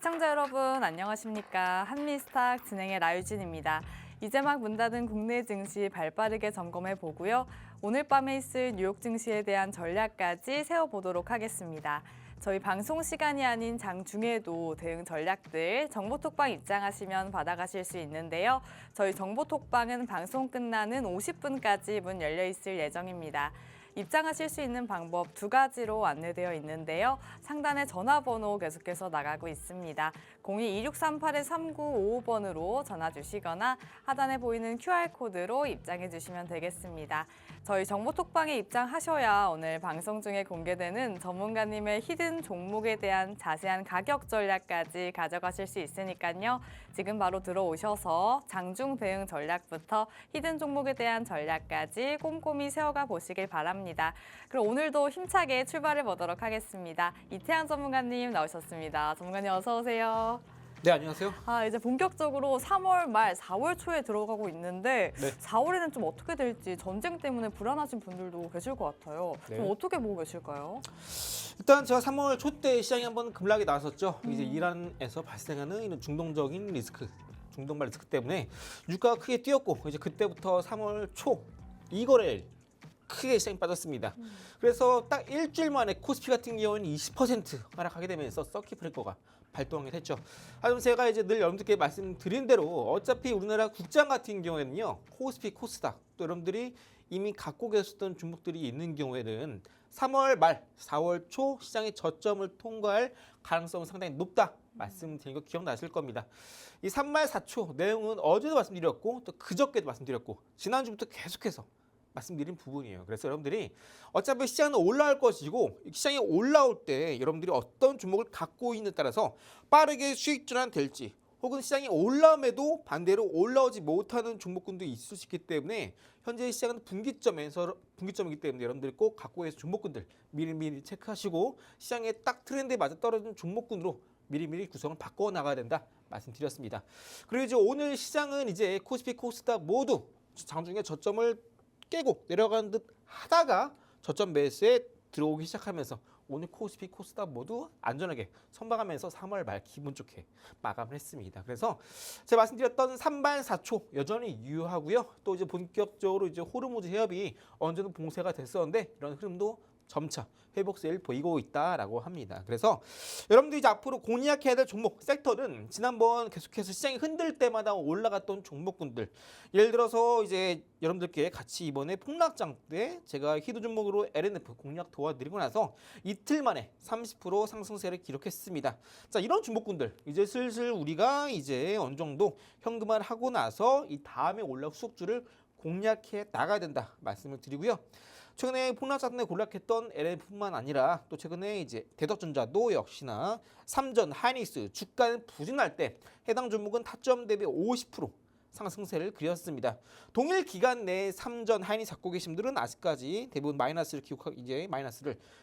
시청자 여러분 안녕하십니까. 한미스탁 진행의 라유진입니다. 이제 막 문 닫은 국내 증시 발빠르게 점검해 보고요. 오늘 밤에 있을 뉴욕 증시에 대한 전략까지 세워보도록 하겠습니다. 저희 방송 시간이 아닌 장중에도 대응 전략들 정보톡방 입장하시면 받아가실 수 있는데요. 저희 정보톡방은 방송 끝나는 50분까지 문 열려 있을 예정입니다. 입장하실 수 있는 방법 두 가지로 안내되어 있는데요. 상단에 전화번호 계속해서 나가고 있습니다. 02-2638-3955번으로 전화 주시거나 하단에 보이는 QR코드로 입장해 주시면 되겠습니다. 저희 정보톡방에 입장하셔야 오늘 방송 중에 공개되는 전문가님의 히든 종목에 대한 자세한 가격 전략까지 가져가실 수 있으니까요. 지금 바로 들어오셔서 장중 대응 전략부터 히든 종목에 대한 전략까지 꼼꼼히 세워가 보시길 바랍니다. 그럼 오늘도 힘차게 출발해 보도록 하겠습니다. 이태양 전문가님 나오셨습니다. 전문가님 어서 오세요. 네, 안녕하세요. 이제 본격적으로 3월 말 4월 초에 들어가고 있는데 네. 4월에는 좀 어떻게 될지 전쟁 때문에 불안하신 분들도 계실 것 같아요. 네. 좀 어떻게 보고 계실까요? 일단 제가 3월 초 때 시장이 한번 급락이 나왔었죠. 이제 이란에서 발생하는 이런 중동적인 리스크, 중동발 리스크 때문에 유가가 크게 뛰었고 이제 그때부터 3월 초 이거래일 크게 시장이 빠졌습니다. 그래서 딱 일주일 만에 코스피 같은 경우는 20% 하락하게 되면서 서킷 브레이커가 발동하게 됐죠. 하지만 제가 이제 늘 여러분들께 말씀드린 대로 어차피 우리나라 국장 같은 경우에는요, 코스피, 코스닥 또 여러분들이 이미 갖고 계셨던 종목들이 있는 경우에는 3월 말, 4월 초 시장의 저점을 통과할 가능성은 상당히 높다. 말씀드린 거 기억나실 겁니다. 이 3말 4초 내용은 어제도 말씀드렸고 또 그저께도 말씀드렸고 지난주부터 계속해서 말씀드린 부분이에요. 그래서 여러분들이 어차피 시장은 올라올 것이고 시장이 올라올 때 여러분들이 어떤 종목을 갖고 있느냐에 따라서 빠르게 수익 전환될지 혹은 시장이 올라옴에도 반대로 올라오지 못하는 종목군도 있을 수 있기 때문에 현재 시장은 분기점이기 때문에 여러분들이 꼭 갖고 계신 종목군들 미리미리 체크하시고 시장에 딱 트렌드에 맞아 떨어지는 종목군으로 미리미리 구성을 바꿔 나가야 된다 말씀드렸습니다. 그리고 이제 오늘 시장은 이제 코스피, 코스닥 모두 장중에 저점을 깨고 내려가는 듯 하다가 저점 매수에 들어오기 시작하면서 오늘 코스피, 코스닥 모두 안전하게 선방하면서 3월 말 기분 좋게 마감을 했습니다. 그래서 제가 말씀드렸던 3반 4초 여전히 유효하고요. 또 이제 본격적으로 이제 호르무즈 해협이 어느 정도 봉쇄가 됐었는데 이런 흐름도 점차 회복세를 보이고 있다라고 합니다. 그래서 여러분들이 이제 앞으로 공략해야 될 종목, 섹터는 지난번 계속해서 시장이 흔들 때마다 올라갔던 종목군들. 예를 들어서 이제 여러분들께 같이 이번에 폭락장 때 제가 히든 종목으로 LNF 공략 도와드리고 나서 이틀 만에 30% 상승세를 기록했습니다. 자, 이런 종목군들 이제 슬슬 우리가 이제 어느 정도 현금화를 하고 나서 이 다음에 올라올 후속주를 공략해 나가야 된다 말씀을 드리고요. 최근에 폭락장 때 공략했던 LNF뿐만 아니라 또 최근에 이제 대덕전자도 역시나 삼전, 하이닉스 주가는 부진할 때 해당 종목은 타점 대비 50% 상승세를 그렸습니다. 동일 기간 내에 삼전, 하이닉스 잡고 계신 분들은 아직까지 대부분 마이너스를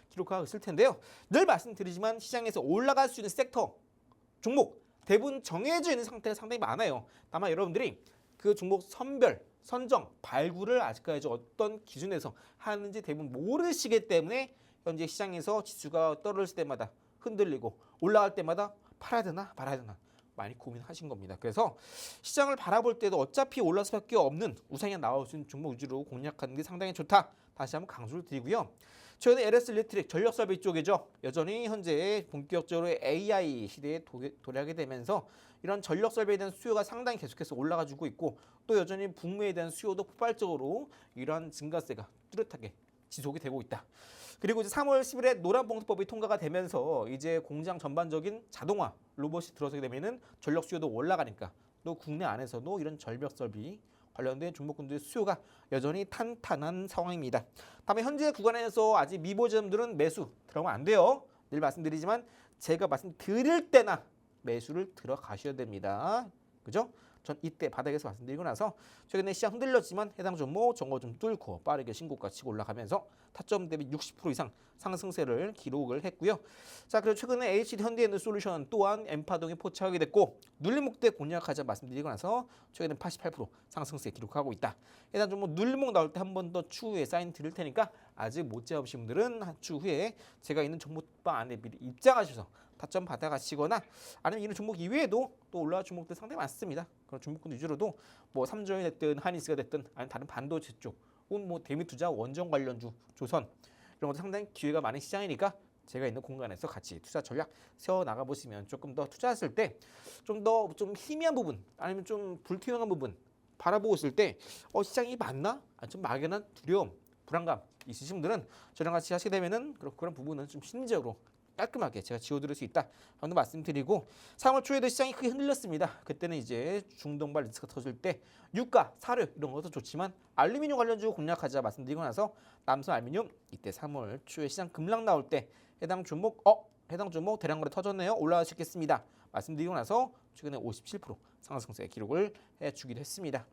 기록하고 있을 텐데요. 늘 말씀드리지만 시장에서 올라갈 수 있는 섹터, 종목 대부분 정해져 있는 상태가 상당히 많아요. 다만 여러분들이 그 종목 선정, 발굴을 아직까지 어떤 기준에서 하는지 대부분 모르시기 때문에 현재 시장에서 지수가 떨어질 때마다 흔들리고 올라갈 때마다 팔아야 되나 말아야 되나 많이 고민하신 겁니다. 그래서 시장을 바라볼 때도 어차피 올라갈 수밖에 없는 우상이 나올 수 있는 종목 위주로 공략하는 게 상당히 좋다. 다시 한번 강조를 드리고요. 최근에 LS 일렉트릭 전력 설비 쪽이죠. 여전히 현재 본격적으로 AI 시대에 도래하게 되면서 이런 전력 설비에 대한 수요가 상당히 계속해서 올라가지고 있고 또 여전히 북미에 대한 수요도 폭발적으로 이러한 증가세가 뚜렷하게 지속이 되고 있다. 그리고 이제 3월 10일에 노란봉투법이 통과가 되면서 이제 공장 전반적인 자동화 로봇이 들어서게 되면은 전력 수요도 올라가니까 또 국내 안에서도 이런 전력 설비 관련된 종목군들의 수요가 여전히 탄탄한 상황입니다. 다음에 현재 구간에서 아직 미보점들은 매수 들어가면 안 돼요. 늘 말씀드리지만 제가 말씀드릴 때나 매수를 들어가셔야 됩니다. 그죠? 전 이때 바닥에서 말씀드리고 나서 최근에 시장 흔들렸지만 해당 종목 정거 좀 뚫고 빠르게 신고가 치고 올라가면서 타점 대비 60% 이상 상승세를 기록을 했고요. 자, 그리고 최근에 HD 현대에너솔루션 또한 N파동에 포착하게 됐고 눌림목대 공략하자 말씀드리고 나서 최근에 88% 상승세 기록하고 있다. 일단 좀 눌림목 나올 때 한 번 더 추후에 사인 드릴 테니까 아직 못 잡으신 분들은 한 주 후에 제가 있는 종목방 안에 미리 입장하셔서 타점 받아가시거나 아니면 이런 종목 이외에도 또 올라갈 종목들 상당히 많습니다. 그런 종목군 위주로도 뭐 삼성이 됐든 하이닉스가 됐든 아니면 다른 반도체 쪽 혹은 뭐 대미투자 원전 관련주 조선 이런 것도 상당히 기회가 많은 시장이니까 제가 있는 공간에서 같이 투자 전략 세워 나가 보시면 조금 더 투자했을 때 좀 더 좀 희미한 부분 아니면 좀 불투명한 부분 바라보고 있을 때 시장이 맞나? 좀 막연한 두려움, 불안감 있으신 분들은 저랑 같이 하시게 되면은 그런 부분은 좀 심리적으로 깔끔하게 제가 지워드릴 수 있다 하는 말씀드리고 3월 초에도 시장이 크게 흔들렸습니다. 그때는 이제 중동발 리스크가 터질 때 유가, 사료 이런 것도 좋지만 알루미늄 관련주 공략하자 말씀드리고 나서 남선 알루미늄 이때 3월 초에 시장 급락 나올 때 해당 종목 대량거래 터졌네요. 올라가시겠습니다. 말씀드리고 나서 최근에 57% 상승세 기록을 해주기도 했습니다.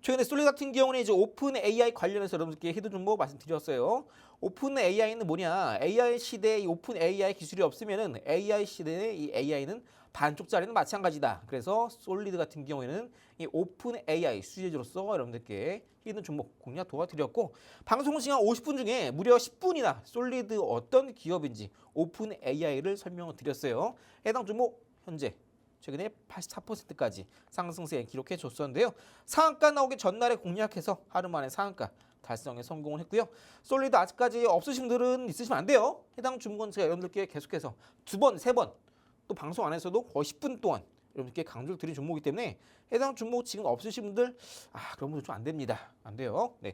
최근에 솔리 같은 경우는 이제 오픈 AI 관련해서 여러분들께 히든 정보 말씀드렸어요. 오픈 AI는 뭐냐? AI 시대에 이 오픈 AI 기술이 없으면은 AI 시대의 이 AI는 반쪽짜리는 마찬가지다. 그래서 솔리드 같은 경우에는 이 오픈 AI 수혜주로서 여러분들께 히든 종목 공략 도와드렸고 방송 시간 50분 중에 무려 10분이나 솔리드 어떤 기업인지 오픈 AI를 설명을 드렸어요. 해당 종목 현재 최근에 84%까지 상승세 기록해 줬었는데요. 상한가 나오기 전날에 공략해서 하루 만에 상한가 달성에 성공을 했고요. 솔리드 아직까지 없으신 분들은 있으시면 안 돼요. 해당 주문 제가 여러분들께 계속해서 2번, 3번 또 방송 안에서도 거의 10분 동안 여러분께 강조를 드린 종목이기 때문에 해당 종목 지금 없으신 분들 그런 분들 좀 안 됩니다. 안 돼요. 네.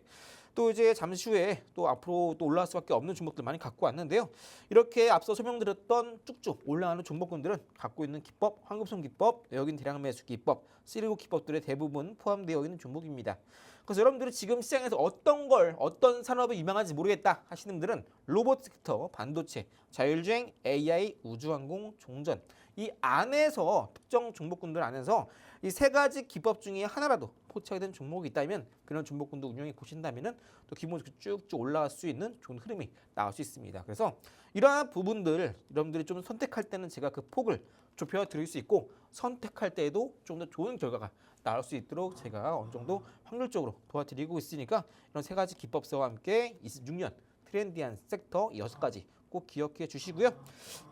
또 이제 잠시 후에 또 앞으로 또 올라갈 수밖에 없는 종목들 많이 갖고 왔는데요. 이렇게 앞서 설명드렸던 쭉쭉 올라가는 종목군들은 갖고 있는 기법, 황금손 기법, 외국인 대량 매수 기법, 시리고 기법들의 대부분 포함되어 있는 종목입니다. 그래서 여러분들이 지금 시장에서 어떤 산업이 유망한지 모르겠다 하시는 분들은 로봇 섹터, 반도체, 자율주행, AI, 우주항공, 종전 이 안에서 특정 종목군들 안에서 이 세 가지 기법 중에 하나라도 포착이 된 종목이 있다면 그런 종목군도 운영해 보신다면은 또 기본적으로 쭉쭉 올라갈 수 있는 좋은 흐름이 나올 수 있습니다. 그래서 이러한 부분들 여러분들이 좀 선택할 때는 제가 그 폭을 좁혀 드릴 수 있고 선택할 때에도 좀 더 좋은 결과가 나올 수 있도록 제가 어느 정도 확률적으로 도와드리고 있으니까 이런 세 가지 기법서와 함께 26년 트렌디한 섹터 6가지 꼭 기억해 주시고요.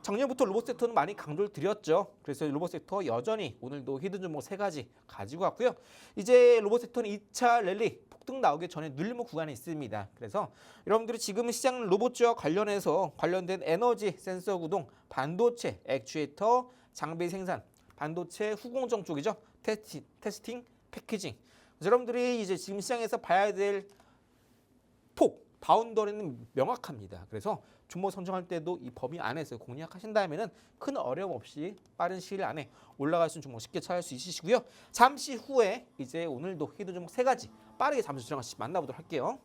작년부터 로봇 섹터는 많이 강조를 드렸죠. 그래서 로봇 섹터 여전히 오늘도 히든 종목 3가지 가지고 왔고요. 이제 로봇 섹터는 2차 랠리 폭등 나오기 전에 눌림목 구간에 있습니다. 그래서 여러분들이 지금 시장 로봇과 관련해서 관련된 에너지 센서 구동, 반도체, 액추에이터, 장비 생산, 반도체 후공정 쪽이죠. 테스팅, 패키징. 여러분들이 이제 지금 시장에서 봐야 될 폭, 바운더리는 명확합니다. 그래서 종목 선정할 때도 이 범위 안에서 공략하신다면은 큰 어려움 없이 빠른 시일 안에 올라갈 수 있는 종목 쉽게 찾을 수 있으시고요. 잠시 후에 이제 오늘도 히든 종목 3가지 빠르게 잠시 들어가시 만나보도록 할게요.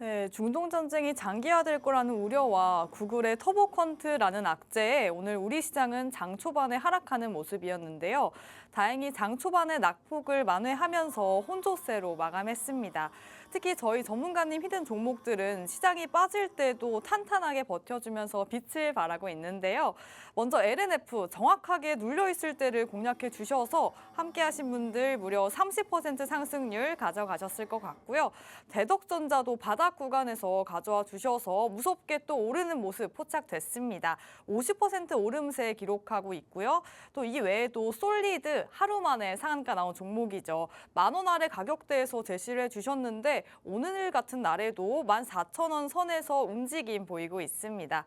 네, 중동 전쟁이 장기화될 거라는 우려와 구글의 터보컨트라는 악재에 오늘 우리 시장은 장 초반에 하락하는 모습이었는데요. 다행히 장 초반에 낙폭을 만회하면서 혼조세로 마감했습니다. 특히 저희 전문가님 히든 종목들은 시장이 빠질 때도 탄탄하게 버텨주면서 빛을 발하고 있는데요. 먼저 LNF 정확하게 눌려있을 때를 공략해 주셔서 함께 하신 분들 무려 30% 상승률 가져가셨을 것 같고요. 대덕전자도 바닥 구간에서 가져와 주셔서 무섭게 또 오르는 모습 포착됐습니다. 50% 오름세 기록하고 있고요. 또 이 외에도 솔리드 하루 만에 상한가 나온 종목이죠. 10,000원 아래 가격대에서 제시를 해주셨는데 오늘 같은 날에도 14,000원 선에서 움직임 보이고 있습니다.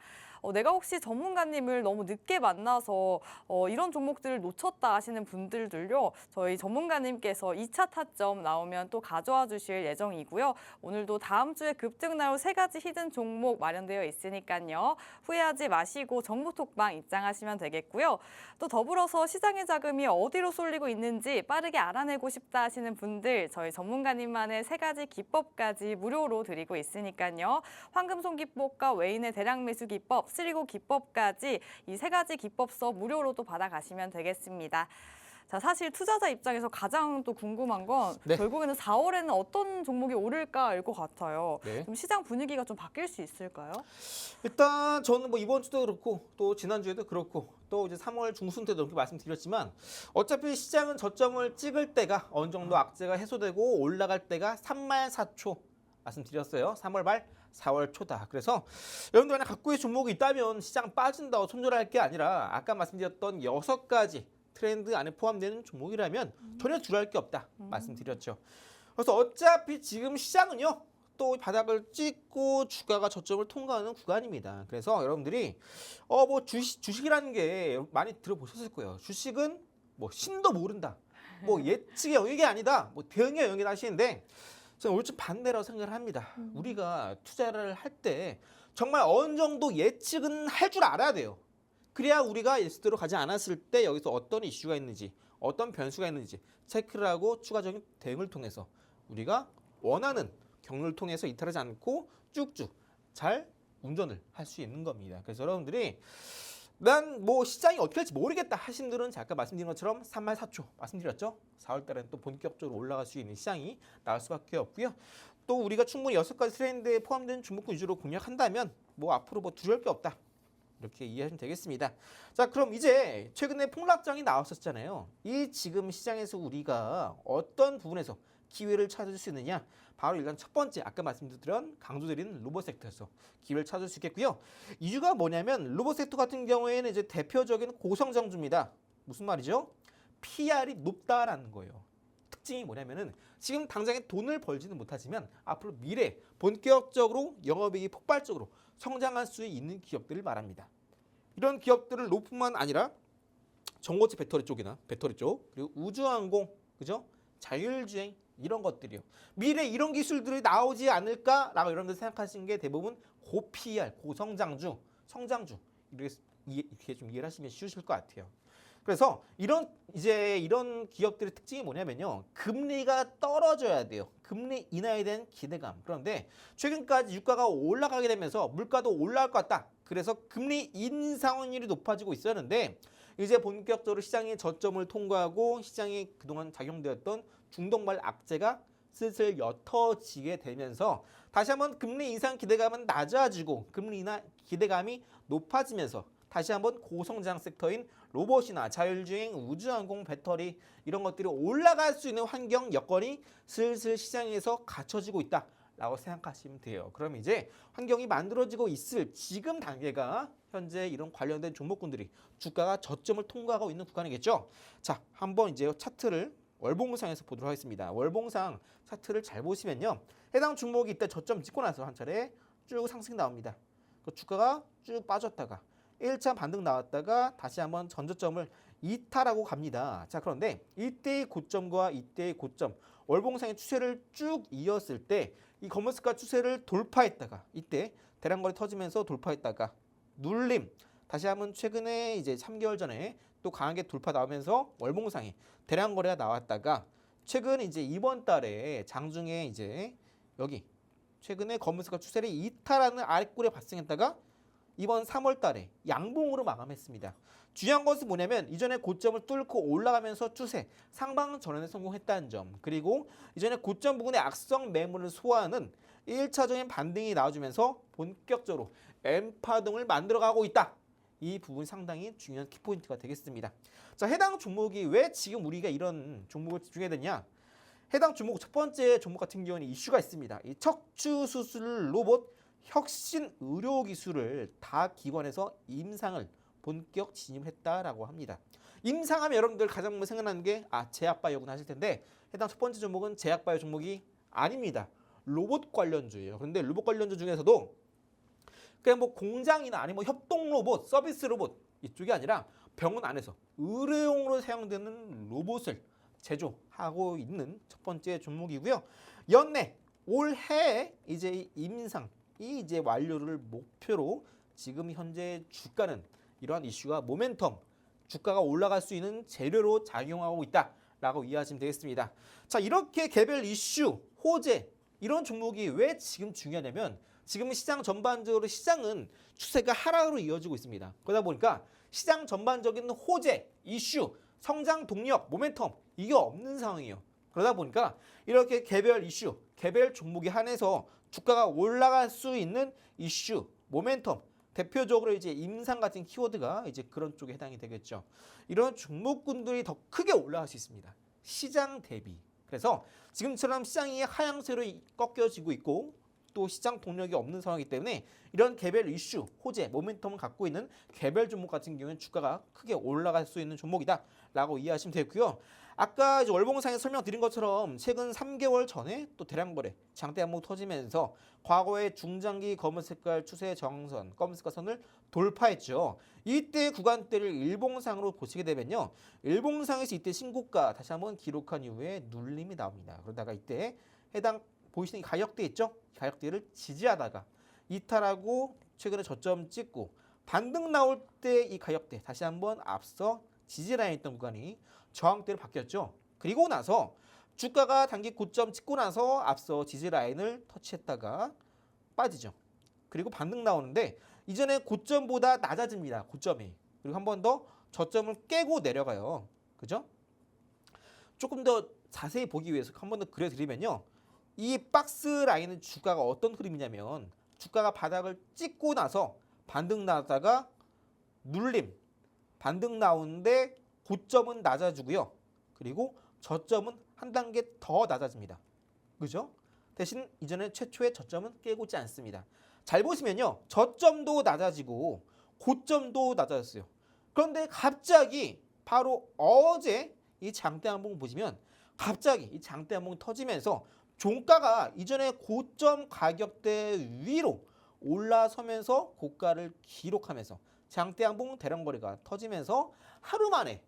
내가 혹시 전문가님을 너무 늦게 만나서 이런 종목들을 놓쳤다 하시는 분들도요. 저희 전문가님께서 2차 타점 나오면 또 가져와 주실 예정이고요. 오늘도 다음 주에 급등 나올 3가지 히든 종목 마련되어 있으니까요. 후회하지 마시고 정보톡방 입장하시면 되겠고요. 또 더불어서 시장의 자금이 어디로 쏠리고 있는지 빠르게 알아내고 싶다 하시는 분들 저희 전문가님만의 3가지 기법까지 무료로 드리고 있으니까요. 황금손 기법과 외인의 대량 매수 기법, 쓰리고 기법까지 이 3가지 기법서 무료로도 받아가시면 되겠습니다. 자, 사실 투자자 입장에서 가장 또 궁금한 건 네. 결국에는 4월에는 어떤 종목이 오를까일 것 같아요. 네. 좀 시장 분위기가 좀 바뀔 수 있을까요? 일단 저는 뭐 이번 주도 그렇고 또 지난주에도 그렇고 또 이제 3월 중순 때도 이렇게 말씀드렸지만 어차피 시장은 저점을 찍을 때가 어느 정도 악재가 해소되고 올라갈 때가 34초 말씀드렸어요. 3월 말 4월 초다. 그래서 여러분들 만약 갖고 있는 종목이 있다면 시장 빠진다고 손절할 게 아니라 아까 말씀드렸던 6가지 트렌드 안에 포함되는 종목이라면 전혀 두려울 게 없다 말씀드렸죠. 그래서 어차피 지금 시장은요. 또 바닥을 찍고 주가가 저점을 통과하는 구간입니다. 그래서 여러분들이 뭐 주식이라는 게 많이 들어보셨을 거예요. 주식은 뭐 신도 모른다. 뭐 예측의 영역이 아니다. 뭐 대응의 영역이다 하시는데 저는 오히려 좀 반대라고 생각을 합니다. 우리가 투자를 할 때 정말 어느 정도 예측은 할 줄 알아야 돼요. 그래야 우리가 예측대로 가지 않았을 때 여기서 어떤 이슈가 있는지 어떤 변수가 있는지 체크를 하고 추가적인 대응을 통해서 우리가 원하는 경로를 통해서 이탈하지 않고 쭉쭉 잘 운전을 할 수 있는 겁니다. 그래서 여러분들이 난 뭐 시장이 어떻게 할지 모르겠다 하신 분들은 아까 말씀드린 것처럼 34초 말씀드렸죠. 4월 달에는 또 본격적으로 올라갈 수 있는 시장이 나올 수밖에 없고요. 또 우리가 충분히 6가지 트렌드에 포함된 종목군 위주로 공략한다면 뭐 앞으로 뭐 두려울 게 없다. 이렇게 이해하시면 되겠습니다. 자, 그럼 이제 최근에 폭락장이 나왔었잖아요. 이 지금 시장에서 우리가 어떤 부분에서 기회를 찾을 수 있느냐? 바로 일단 첫 번째 아까 말씀드린 강조드린 로봇 섹터에서 기회를 찾을 수 있겠고요. 이유가 뭐냐면 로봇 섹터 같은 경우에는 이제 대표적인 고성장주입니다. 무슨 말이죠? PR이 높다라는 거예요. 특징이 뭐냐면은 지금 당장에 돈을 벌지는 못하지만 앞으로 미래 본격적으로 영업이익이 폭발적으로 성장할 수 있는 기업들을 말합니다. 이런 기업들을 높뿐만 아니라 전고체 배터리 쪽이나 배터리 쪽 그리고 우주항공 그죠? 자율주행 이런 것들이요. 미래 이런 기술들이 나오지 않을까라고 여러분들 생각하시는 게 대부분 고PR, 고성장주, 성장주 이렇게 좀 이해를 하시면 쉬우실 것 같아요. 그래서 이런 기업들의 특징이 뭐냐면요. 금리가 떨어져야 돼요. 금리 인하에 대한 기대감. 그런데 최근까지 유가가 올라가게 되면서 물가도 올라갈 것 같다. 그래서 금리 인상 확률이 높아지고 있었는데 이제 본격적으로 시장의 저점을 통과하고 시장에 그동안 작용되었던 중동발 악재가 슬슬 옅어지게 되면서 다시 한번 금리 인상 기대감은 낮아지고 금리 인하 기대감이 높아지면서 다시 한번 고성장 섹터인 로봇이나 자율주행, 우주항공, 배터리 이런 것들이 올라갈 수 있는 환경 여건이 슬슬 시장에서 갖춰지고 있다라고 생각하시면 돼요. 그럼 이제 환경이 만들어지고 있을 지금 단계가 현재 이런 관련된 종목군들이 주가가 저점을 통과하고 있는 구간이겠죠. 자, 한번 이제 차트를 월봉상에서 보도록 하겠습니다. 월봉상 차트를 잘 보시면요. 해당 종목이 이때 저점 찍고 나서 한 차례 쭉 상승이 나옵니다. 그 주가가 쭉 빠졌다가 1차 반등 나왔다가 다시 한번 전저점을 이탈하고 갑니다. 자, 그런데 이때의 고점과 이때의 고점 월봉상의 추세를 쭉 이었을 때 이 검은색깔 추세를 돌파했다가 이때 대량거래 터지면서 돌파했다가 눌림 다시 한번 최근에 이제 3개월 전에 또 강하게 돌파 나오면서 월봉상에 대량거래가 나왔다가 최근 이제 이번 달에 장중에 이제 여기 최근에 검은색깔 추세를 이탈하는 아랫골에 발생했다가 이번 3월 달에 양봉으로 마감했습니다. 중요한 것은 뭐냐면 이전에 고점을 뚫고 올라가면서 추세 상방 전환에 성공했다는 점 그리고 이전에 고점 부근의 악성 매물을 소화하는 1차적인 반등이 나와주면서 본격적으로 M파동을 만들어가고 있다. 이 부분 상당히 중요한 키포인트가 되겠습니다. 자, 해당 종목이 왜 지금 우리가 이런 종목을 집중해야 되냐? 해당 종목 첫 번째 종목 같은 경우는 이슈가 있습니다. 이 척추 수술 로봇 혁신 의료 기술을 다 기관에서 임상을 본격 진입했다라고 합니다. 임상하면 여러분들 가장 먼저 생각나는 게 제약바이오구나 하실 텐데 해당 첫 번째 종목은 제약바이오 종목이 아닙니다. 로봇 관련주예요. 그런데 로봇 관련주 중에서도 그냥 뭐 공장이나 아니면 협동 로봇, 서비스 로봇 이쪽이 아니라 병원 안에서 의료용으로 사용되는 로봇을 제조하고 있는 첫 번째 종목이고요. 연내 올해 이제 임상 이 이제 완료를 목표로 지금 현재 주가는 이러한 이슈가 모멘텀 주가가 올라갈 수 있는 재료로 작용하고 있다라고 이해하시면 되겠습니다. 자, 이렇게 개별 이슈, 호재 이런 종목이 왜 지금 중요하냐면 지금 시장 전반적으로 시장은 추세가 하락으로 이어지고 있습니다. 그러다 보니까 시장 전반적인 호재, 이슈 성장 동력, 모멘텀 이게 없는 상황이에요. 그러다 보니까 이렇게 개별 이슈, 개별 종목에 한해서 주가가 올라갈 수 있는 이슈, 모멘텀 대표적으로 이제 임상 같은 키워드가 이제 그런 쪽에 해당이 되겠죠. 이런 종목군들이 더 크게 올라갈 수 있습니다. 시장 대비. 그래서 지금처럼 시장이 하향세로 꺾여지고 있고 또 시장 동력이 없는 상황이기 때문에 이런 개별 이슈, 호재, 모멘텀을 갖고 있는 개별 종목 같은 경우는 주가가 크게 올라갈 수 있는 종목이다라고 이해하시면 되고요. 아까 이제 월봉상에 설명드린 것처럼 최근 3개월 전에 또 대량거래, 장대 항목 터지면서 과거의 중장기 검은 색깔 추세 정선, 검은 색깔 선을 돌파했죠. 이때 구간대를 일봉상으로 보시게 되면요. 일봉상에서 이때 신고가 다시 한번 기록한 이후에 눌림이 나옵니다. 그러다가 이때 해당 보이시는 이 가격대 있죠? 가격대를 지지하다가 이탈하고 최근에 저점 찍고 반등 나올 때 이 가격대 다시 한번 앞서 지지라인 있던 구간이 저항대로 바뀌었죠. 그리고 나서 주가가 단기 고점 찍고 나서 앞서 지지라인을 터치했다가 빠지죠. 그리고 반등 나오는데 이전에 고점보다 낮아집니다. 고점이. 그리고 한 번 더 저점을 깨고 내려가요. 그죠? 조금 더 자세히 보기 위해서 한 번 더 그려드리면요. 이 박스 라인은 주가가 어떤 흐름이냐면 주가가 바닥을 찍고 나서 반등 나다가 눌림, 반등 나오는데 고점은 낮아지고요. 그리고 저점은 한 단계 더 낮아집니다. 그죠? 대신 이전에 최초의 저점은 깨고 있지 않습니다. 잘 보시면요. 저점도 낮아지고 고점도 낮아졌어요. 그런데 갑자기 바로 어제 이 장대 한봉 보시면 갑자기 이 장대 한봉 터지면서 종가가 이전에 고점 가격대 위로 올라서면서 고가를 기록하면서 장대 항봉 대량거래가 터지면서 하루 만에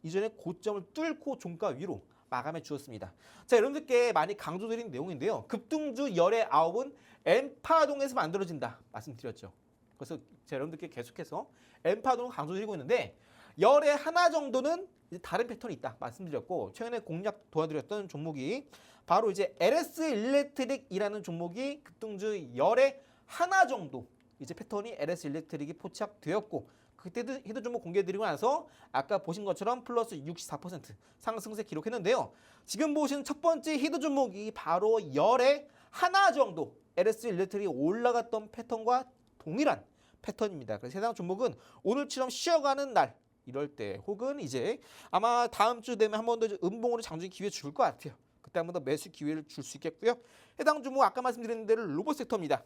이전에 고점을 뚫고 종가 위로 마감해 주었습니다. 자, 여러분들께 많이 강조드린 내용인데요. 급등주 열의 아홉은 N파동에서 만들어진다 말씀드렸죠. 그래서 제가 여러분들께 계속해서 N파동을 강조드리고 있는데 열의 하나 정도는 이제 다른 패턴이 있다 말씀드렸고 최근에 공략 도와드렸던 종목이 바로 이제 LS 일렉트릭이라는 종목이 급등주 열의 하나 정도 이제 패턴이 LS 일렉트릭이 포착되었고 그때도 히든 종목 공개드리고 나서 아까 보신 것처럼 플러스 64% 상승세 기록했는데요. 지금 보신 첫 번째 히든 종목이 바로 열의 하나 정도 LS 일렉트릭이 올라갔던 패턴과 동일한 패턴입니다. 그래서 해당 종목은 오늘처럼 쉬어가는 날 이럴 때 혹은 이제 아마 다음 주 되면 한 번 더 음봉으로 장중에 기회 줄 것 같아요. 그때 한 번 더 매수 기회를 줄 수 있겠고요. 해당 종목 아까 말씀드린 대로 로봇 섹터입니다.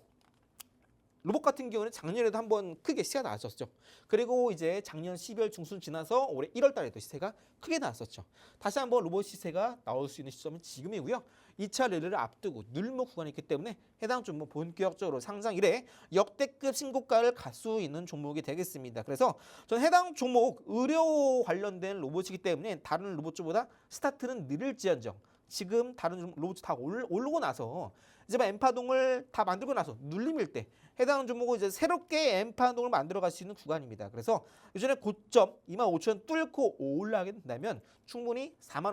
로봇 같은 경우는 작년에도 한번 크게 시세가 나왔었죠. 그리고 이제 작년 12월 중순 지나서 올해 1월 달에도 시세가 크게 나왔었죠. 다시 한번 로봇 시세가 나올 수 있는 시점은 지금이고요. 2차 랠리를 앞두고 눌목 구간이 있기 때문에 해당 종목 본격적으로 상장 이래 역대급 신고가를 갈 수 있는 종목이 되겠습니다. 그래서 저는 해당 종목 의료 관련된 로봇이기 때문에 다른 로봇주보다 스타트는 느릴지언정 지금 다른 로봇 다 오르고 나서 이제 N파동을 다 만들고 나서 눌림일 때 해당 종목은 이제 새롭게 N파동을 만들어 갈 수 있는 구간입니다. 그래서 예전에 고점 25,000원 뚫고 올라가게 된다면 충분히 4만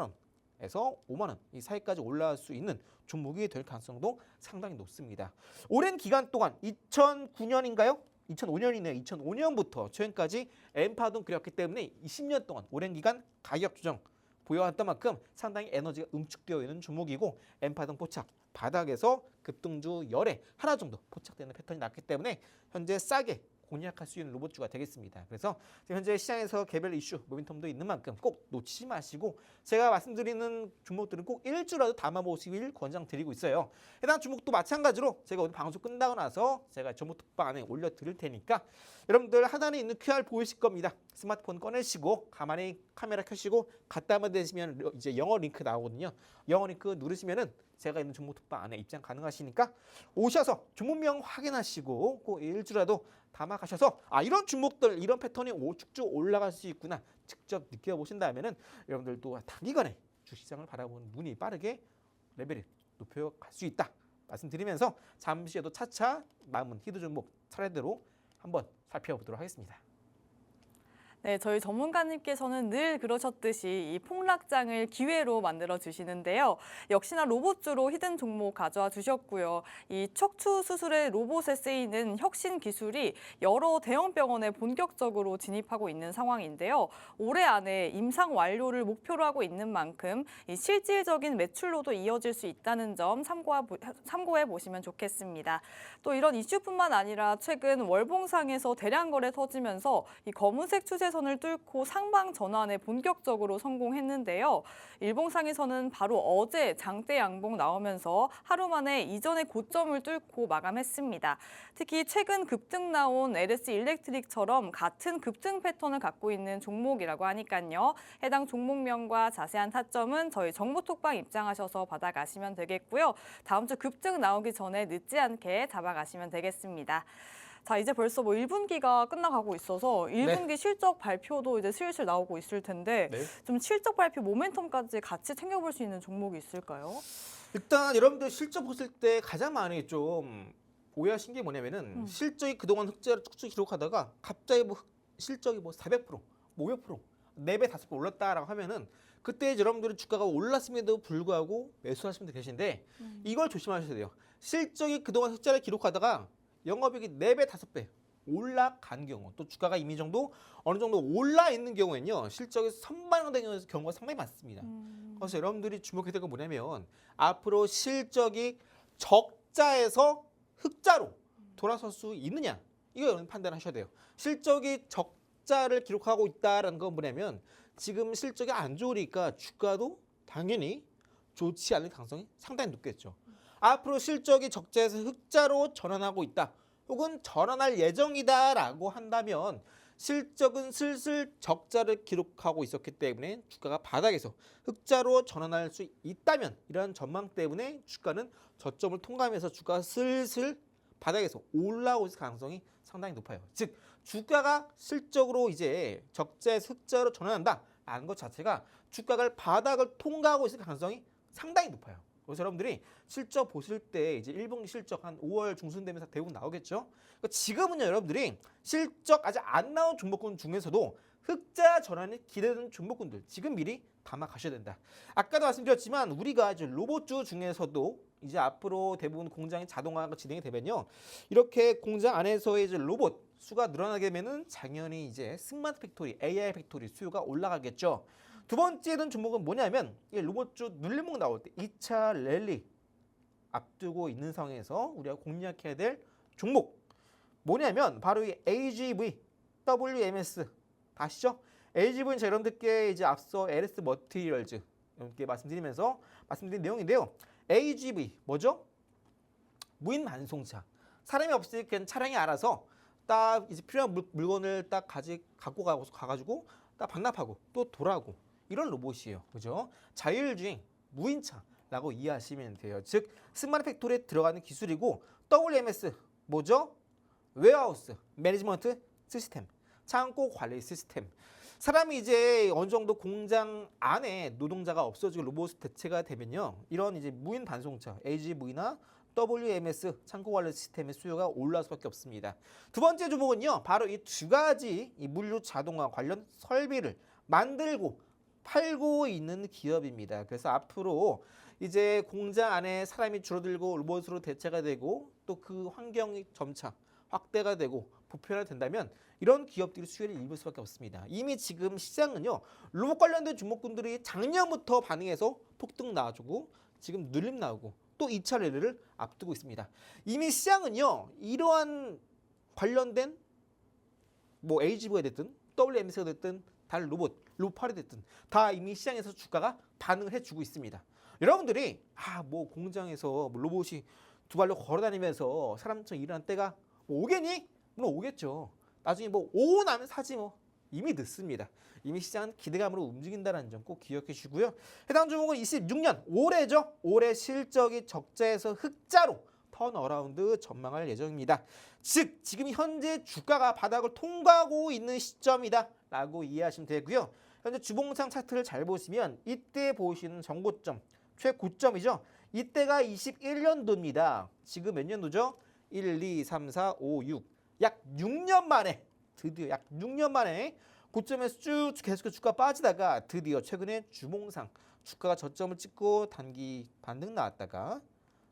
원에서 5만 원 이 사이까지 올라갈 수 있는 종목이 될 가능성도 상당히 높습니다. 오랜 기간 동안 2009년인가요? 2005년이네요. 2005년부터 최근까지 N파동 그렸기 때문에 20년 동안 오랜 기간 가격 조정 보여왔던 만큼 상당히 에너지가 응축되어 있는 종목이고 N파동 포착 바닥에서 급등주 열에 하나 정도 포착되는 패턴이 났기 때문에 현재 싸게 공략할 수 있는 로봇주가 되겠습니다. 그래서 현재 시장에서 개별 이슈 모멘텀도 있는 만큼 꼭 놓치지 마시고 제가 말씀드리는 종목들은 꼭 일주라도 담아보시길 권장드리고 있어요. 해당 종목도 마찬가지로 제가 오늘 방송 끝나고 나서 제가 종목 특방에 올려드릴 테니까 여러분들 하단에 있는 QR 보이실 겁니다. 스마트폰 꺼내시고 가만히 카메라 켜시고 갔다만 되시면 이제 영어 링크 나오거든요. 영어 링크 누르시면은 제가 있는 종목 특방 안에 입장 가능하시니까 오셔서 종목명 확인하시고 꼭 일주라도 담아가셔서 이런 종목들 이런 패턴이 쭉쭉 올라갈 수 있구나 직접 느껴보신다면은 여러분들도 단기간에 주식시장을 바라보는 눈이 빠르게 레벨을 높여갈 수 있다 말씀드리면서 잠시 후에도 차차 남은 히든 종목 차례대로 한번 살펴보도록 하겠습니다. 네, 저희 전문가님께서는 늘 그러셨듯이 이 폭락장을 기회로 만들어 주시는데요. 역시나 로봇주로 히든 종목 가져와 주셨고요. 이 척추 수술의 로봇에 쓰이는 혁신 기술이 여러 대형 병원에 본격적으로 진입하고 있는 상황인데요. 올해 안에 임상 완료를 목표로 하고 있는 만큼 이 실질적인 매출로도 이어질 수 있다는 점 참고해 보시면 좋겠습니다. 또 이런 이슈뿐만 아니라 최근 월봉상에서 대량 거래 터지면서 이 검은색 추세선을 뚫고 상방 전환에 본격적으로 성공했는데요. 일봉상에서는 바로 어제 장대 양봉 나오면서 하루 만에 이전의 고점을 뚫고 마감했습니다. 특히 최근 급등 나온 LS 일렉트릭처럼 같은 급등 패턴을 갖고 있는 종목이라고 하니까요. 해당 종목명과 자세한 타점은 저희 정보톡방 입장하셔서 받아가시면 되겠고요. 다음 주 급등 나오기 전에 늦지 않게 잡아가시면 되겠습니다. 자, 이제 벌써 1분기가 끝나가고 있어서 1분기 실적 발표도 이제 슬슬 나오고 있을 텐데 좀 실적 발표 모멘텀까지 같이 챙겨볼 수 있는 종목이 있을까요? 일단 여러분들 실적 보실 때 가장 많이 좀 오해하신 게 뭐냐면은 실적이 그동안 흑자를 쭉쭉 기록하다가 갑자기 실적이 400%, 500%, 4배, 5배 올랐다라고 하면은 그때 여러분들은 주가가 올랐음에도 불구하고 매수하시는 분들 계신데 이걸 조심하셔야 돼요. 실적이 그동안 흑자를 기록하다가 영업이익이 4배, 5배 올라간 경우, 또 주가가 이미 어느 정도 올라 있는 경우에는요, 실적이 선반영된 경우가 상당히 많습니다. 그래서 여러분들이 주목해야 될 건 뭐냐면 앞으로 실적이 적자에서 흑자로 돌아설 수 있느냐, 이거 여러분 판단하셔야 돼요. 실적이 적자를 기록하고 있다는 건 뭐냐면 지금 실적이 안 좋으니까 주가도 당연히 좋지 않을 가능성이 상당히 높겠죠. 앞으로 실적이 적자에서 흑자로 전환하고 있다, 혹은 전환할 예정이다라고 한다면 실적은 슬슬 적자를 기록하고 있었기 때문에 주가가 바닥에서 흑자로 전환할 수 있다면, 이러한 전망 때문에 주가는 저점을 통과하면서 주가가 슬슬 바닥에서 올라올 가능성이 상당히 높아요. 즉 주가가 실적으로 이제 적자에서 흑자로 전환한다라는 것 자체가 주가가 바닥을 통과하고 있을 가능성이 상당히 높아요. 그래서 여러분들이 실적 보실 때 이제 1분기 실적 한 5월 중순 되면서 대부분 나오겠죠. 그러니까 지금은요, 여러분들이 실적 아직 안 나온 종목군 중에서도 흑자 전환이 기대되는 종목군들 지금 미리 담아 가셔야 된다. 아까도 말씀드렸지만 우리가 이제 로봇주 중에서도 이제 앞으로 대부분 공장이 자동화가 진행이 되면요, 이렇게 공장 안에서의 이제 로봇 수가 늘어나게 되면은 당연히 이제 스마트 팩토리, AI 팩토리 수요가 올라가겠죠. 두 번째는 종목은 뭐냐면 이 로봇주 눌림목 나올 때 2차 랠리 앞두고 있는 상황에서 우리가 공략해야 될 종목 뭐냐면 바로 이 AGV, WMS 아시죠? AGV는 여러분들께 이제 앞서 LS 머티리얼즈 여러분께 말씀드린 내용인데요. AGV 뭐죠? 무인 반송차. 사람이 없이 그냥 차량이 알아서 딱 이제 필요한 물건을 딱 갖고 가가지고 딱 반납하고 또 돌아오고, 이런 로봇이에요. 그죠? 자율주행 무인차라고 이해하시면 돼요. 즉 스마트 팩토리에 들어가는 기술이고, WMS 뭐죠? 웨어하우스 매니지먼트 시스템, 창고 관리 시스템. 사람이 이제 어느 정도 공장 안에 노동자가 없어지고 로봇 대체가 되면요, 이런 이제 무인 반송차 AGV나 WMS 창고 관리 시스템의 수요가 올라갈 수밖에 없습니다. 두 번째 종목은요, 바로 이 두 가지 이 물류 자동화 관련 설비를 만들고 팔고 있는 기업입니다. 그래서 앞으로 이제 공장 안에 사람이 줄어들고 로봇으로 대체가 되고 또 그 환경이 점차 확대가 되고 보편화된다면 이런 기업들이 수혜를 입을 수밖에 없습니다. 이미 지금 시장은요, 로봇 관련된 종목군들이 작년부터 반응해서 폭등 나와주고 지금 눌림 나오고 또 2차 랠리를 앞두고 있습니다. 이미 시장은요, 이러한 관련된 AGV가 됐든 WMS가 됐든 다른 로봇팔이 됐든 다 이미 시장에서 주가가 반응을 해주고 있습니다. 여러분들이 공장에서 로봇이 두 발로 걸어다니면서 사람처럼 일하는 때가 오겠니? 물론 오겠죠. 나중에 오고 나면 사지 이미 늦습니다. 이미 시장은 기대감으로 움직인다는 점 꼭 기억해 주시고요. 해당 종목은 26년 올해죠. 올해 실적이 적자에서 흑자로 턴어라운드 전망할 예정입니다. 즉 지금 현재 주가가 바닥을 통과하고 있는 시점이다 라고 이해하시면 되고요. 현재 주봉상 차트를 잘 보시면 이때 보시는 정고점, 최고점이죠. 이때가 21년도입니다. 지금 몇 년도죠? 1, 2, 3, 4, 5, 6. 약 6년 만에, 드디어 약 6년 만에 고점에서 쭉 계속 주가 빠지다가 드디어 최근에 주봉상 주가가 저점을 찍고 단기 반등 나왔다가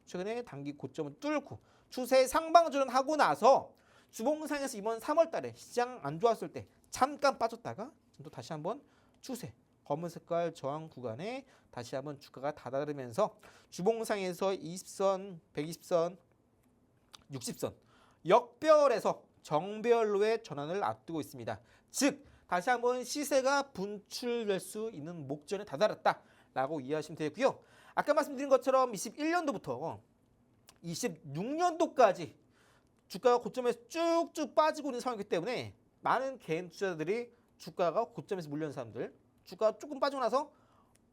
최근에 단기 고점을 뚫고 추세 상방전환하고 나서 주봉상에서 이번 3월 달에 시장 안 좋았을 때 잠깐 빠졌다가 또 다시 한번 추세 검은 색깔 저항 구간에 다시 한번 주가가 다다르면서 주봉상에서 20선, 120선, 60선 역별에서 정별로의 전환을 앞두고 있습니다. 즉 다시 한번 시세가 분출될 수 있는 목전에 다다랐다라고 이해하시면 되고요. 아까 말씀드린 것처럼 21년도부터 26년도까지 주가가 고점에서 쭉쭉 빠지고 있는 상황이기 때문에 많은 개인 투자자들이 주가가 고점에서 물려는 사람들 주가가 조금 빠지고 나서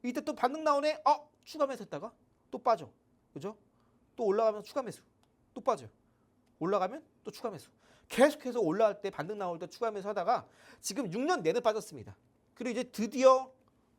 이때 또 반등 나오네. 추가 매수했다가 또 빠져. 그죠? 또 올라가면서 추가 매수. 또 빠져. 올라가면 또 추가 매수. 계속해서 올라갈 때 반등 나올 때 추가 매수 하다가 지금 6년 내내 빠졌습니다. 그리고 이제 드디어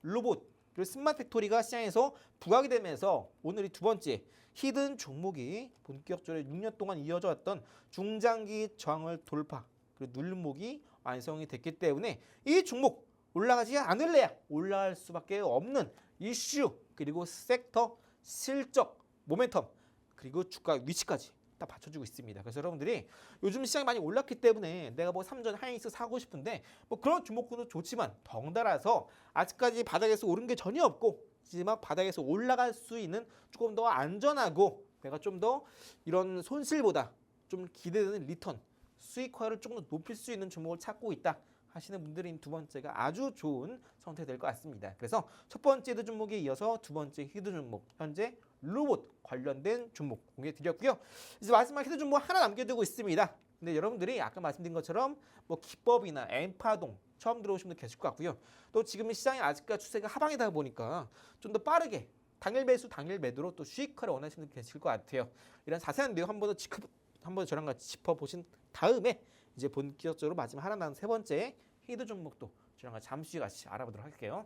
로봇 그리고 스마트 팩토리가 시장에서 부각이 되면서 오늘이 두 번째 히든 종목이 본격적으로 6년 동안 이어져 왔던 중장기 저항을 돌파 그리고 눌림목이 완성이 됐기 때문에 이 종목 올라가지 않을래야 올라갈 수밖에 없는 이슈 그리고 섹터 실적 모멘텀 그리고 주가 위치까지 다 받쳐주고 있습니다. 그래서 여러분들이 요즘 시장이 많이 올랐기 때문에 내가 뭐 삼전 하이닉스 사고 싶은데 뭐 그런 종목군도 좋지만 덩달아서 아직까지 바닥에서 오른 게 전혀 없고 마지막 바닥에서 올라갈 수 있는 조금 더 안전하고 내가 좀 더 이런 손실보다 좀 기대되는 리턴 수익화를 조금 더 높일 수 있는 종목을 찾고 있다 하시는 분들인 두 번째가 아주 좋은 선택이 될 것 같습니다. 그래서 첫 번째 히든 종목에 이어서 두 번째 히든 종목 현재 로봇 관련된 종목 공개 드렸고요. 이제 마지막 히든 종목 하나 남겨두고 있습니다. 근데 여러분들이 아까 말씀드린 것처럼 뭐 기법이나 엠파동 처음 들어오신 분들 계실 것 같고요. 또 지금 시장이 아직까지 추세가 하방이다 보니까 좀 더 빠르게 당일 매수 당일 매도로 또 수익화를 원하시는 분들 계실 것 같아요. 이런 자세한 내용 한번 저랑 같이 짚어보신 다음에 이제 본격적으로 마지막 하나 남은 세 번째 히든 종목도 저랑 잠시 같이 알아보도록 할게요.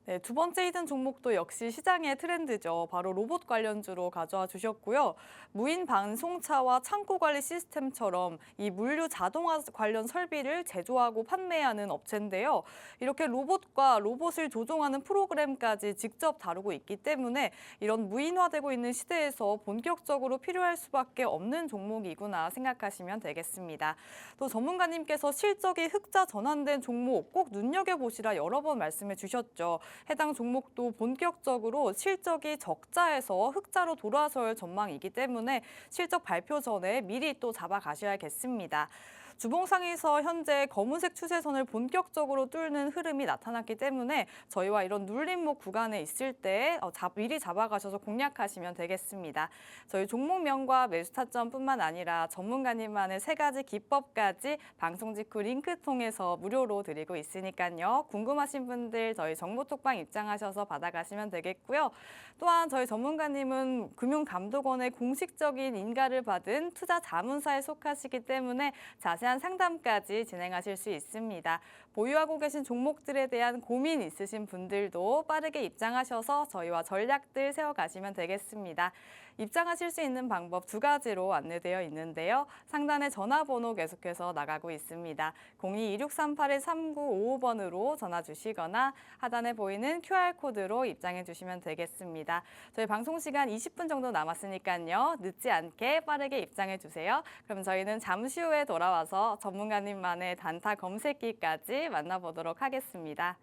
네, 두 번째 히든 종목도 역시 시장의 트렌드죠. 바로 로봇 관련주로 가져와 주셨고요. 무인 반송차와 창고 관리 시스템처럼 이 물류 자동화 관련 설비를 제조하고 판매하는 업체인데요. 이렇게 로봇과 로봇을 조종하는 프로그램까지 직접 다루고 있기 때문에 이런 무인화되고 있는 시대에서 본격적으로 필요할 수밖에 없는 종목이구나 생각하시면 되겠습니다. 또 전문가님께서 실적이 흑자 전환된 종목 꼭 눈여겨보시라 여러 번 말씀해 주셨죠. 해당 종목도 본격적으로 실적이 적자에서 흑자로 돌아설 전망이기 때문에 실적 발표 전에 미리 또 잡아가셔야겠습니다. 주봉상에서 현재 검은색 추세선을 본격적으로 뚫는 흐름이 나타났기 때문에 저희와 이런 눌림목 구간에 있을 때 미리 잡아가셔서 공략하시면 되겠습니다. 저희 종목명과 매수 타점뿐만 아니라 전문가님만의 3가지 기법까지 방송 직후 링크 통해서 무료로 드리고 있으니까요. 궁금하신 분들 저희 정보톡방 입장하셔서 받아가시면 되겠고요. 또한 저희 전문가님은 금융감독원의 공식적인 인가를 받은 투자 자문사에 속하시기 때문에 자세한 상담까지 진행하실 수 있습니다. 보유하고 계신 종목들에 대한 고민 있으신 분들도 빠르게 입장하셔서 저희와 전략들 세워가시면 되겠습니다. 입장하실 수 있는 방법 2가지로 안내되어 있는데요. 상단에 전화번호 계속해서 나가고 있습니다. 02-2638-3955번으로 전화 주시거나 하단에 보이는 QR코드로 입장해 주시면 되겠습니다. 저희 방송 시간 20분 정도 남았으니까요. 늦지 않게 빠르게 입장해 주세요. 그럼 저희는 잠시 후에 돌아와서 전문가님만의 단타 검색기까지 만나보도록 하겠습니다.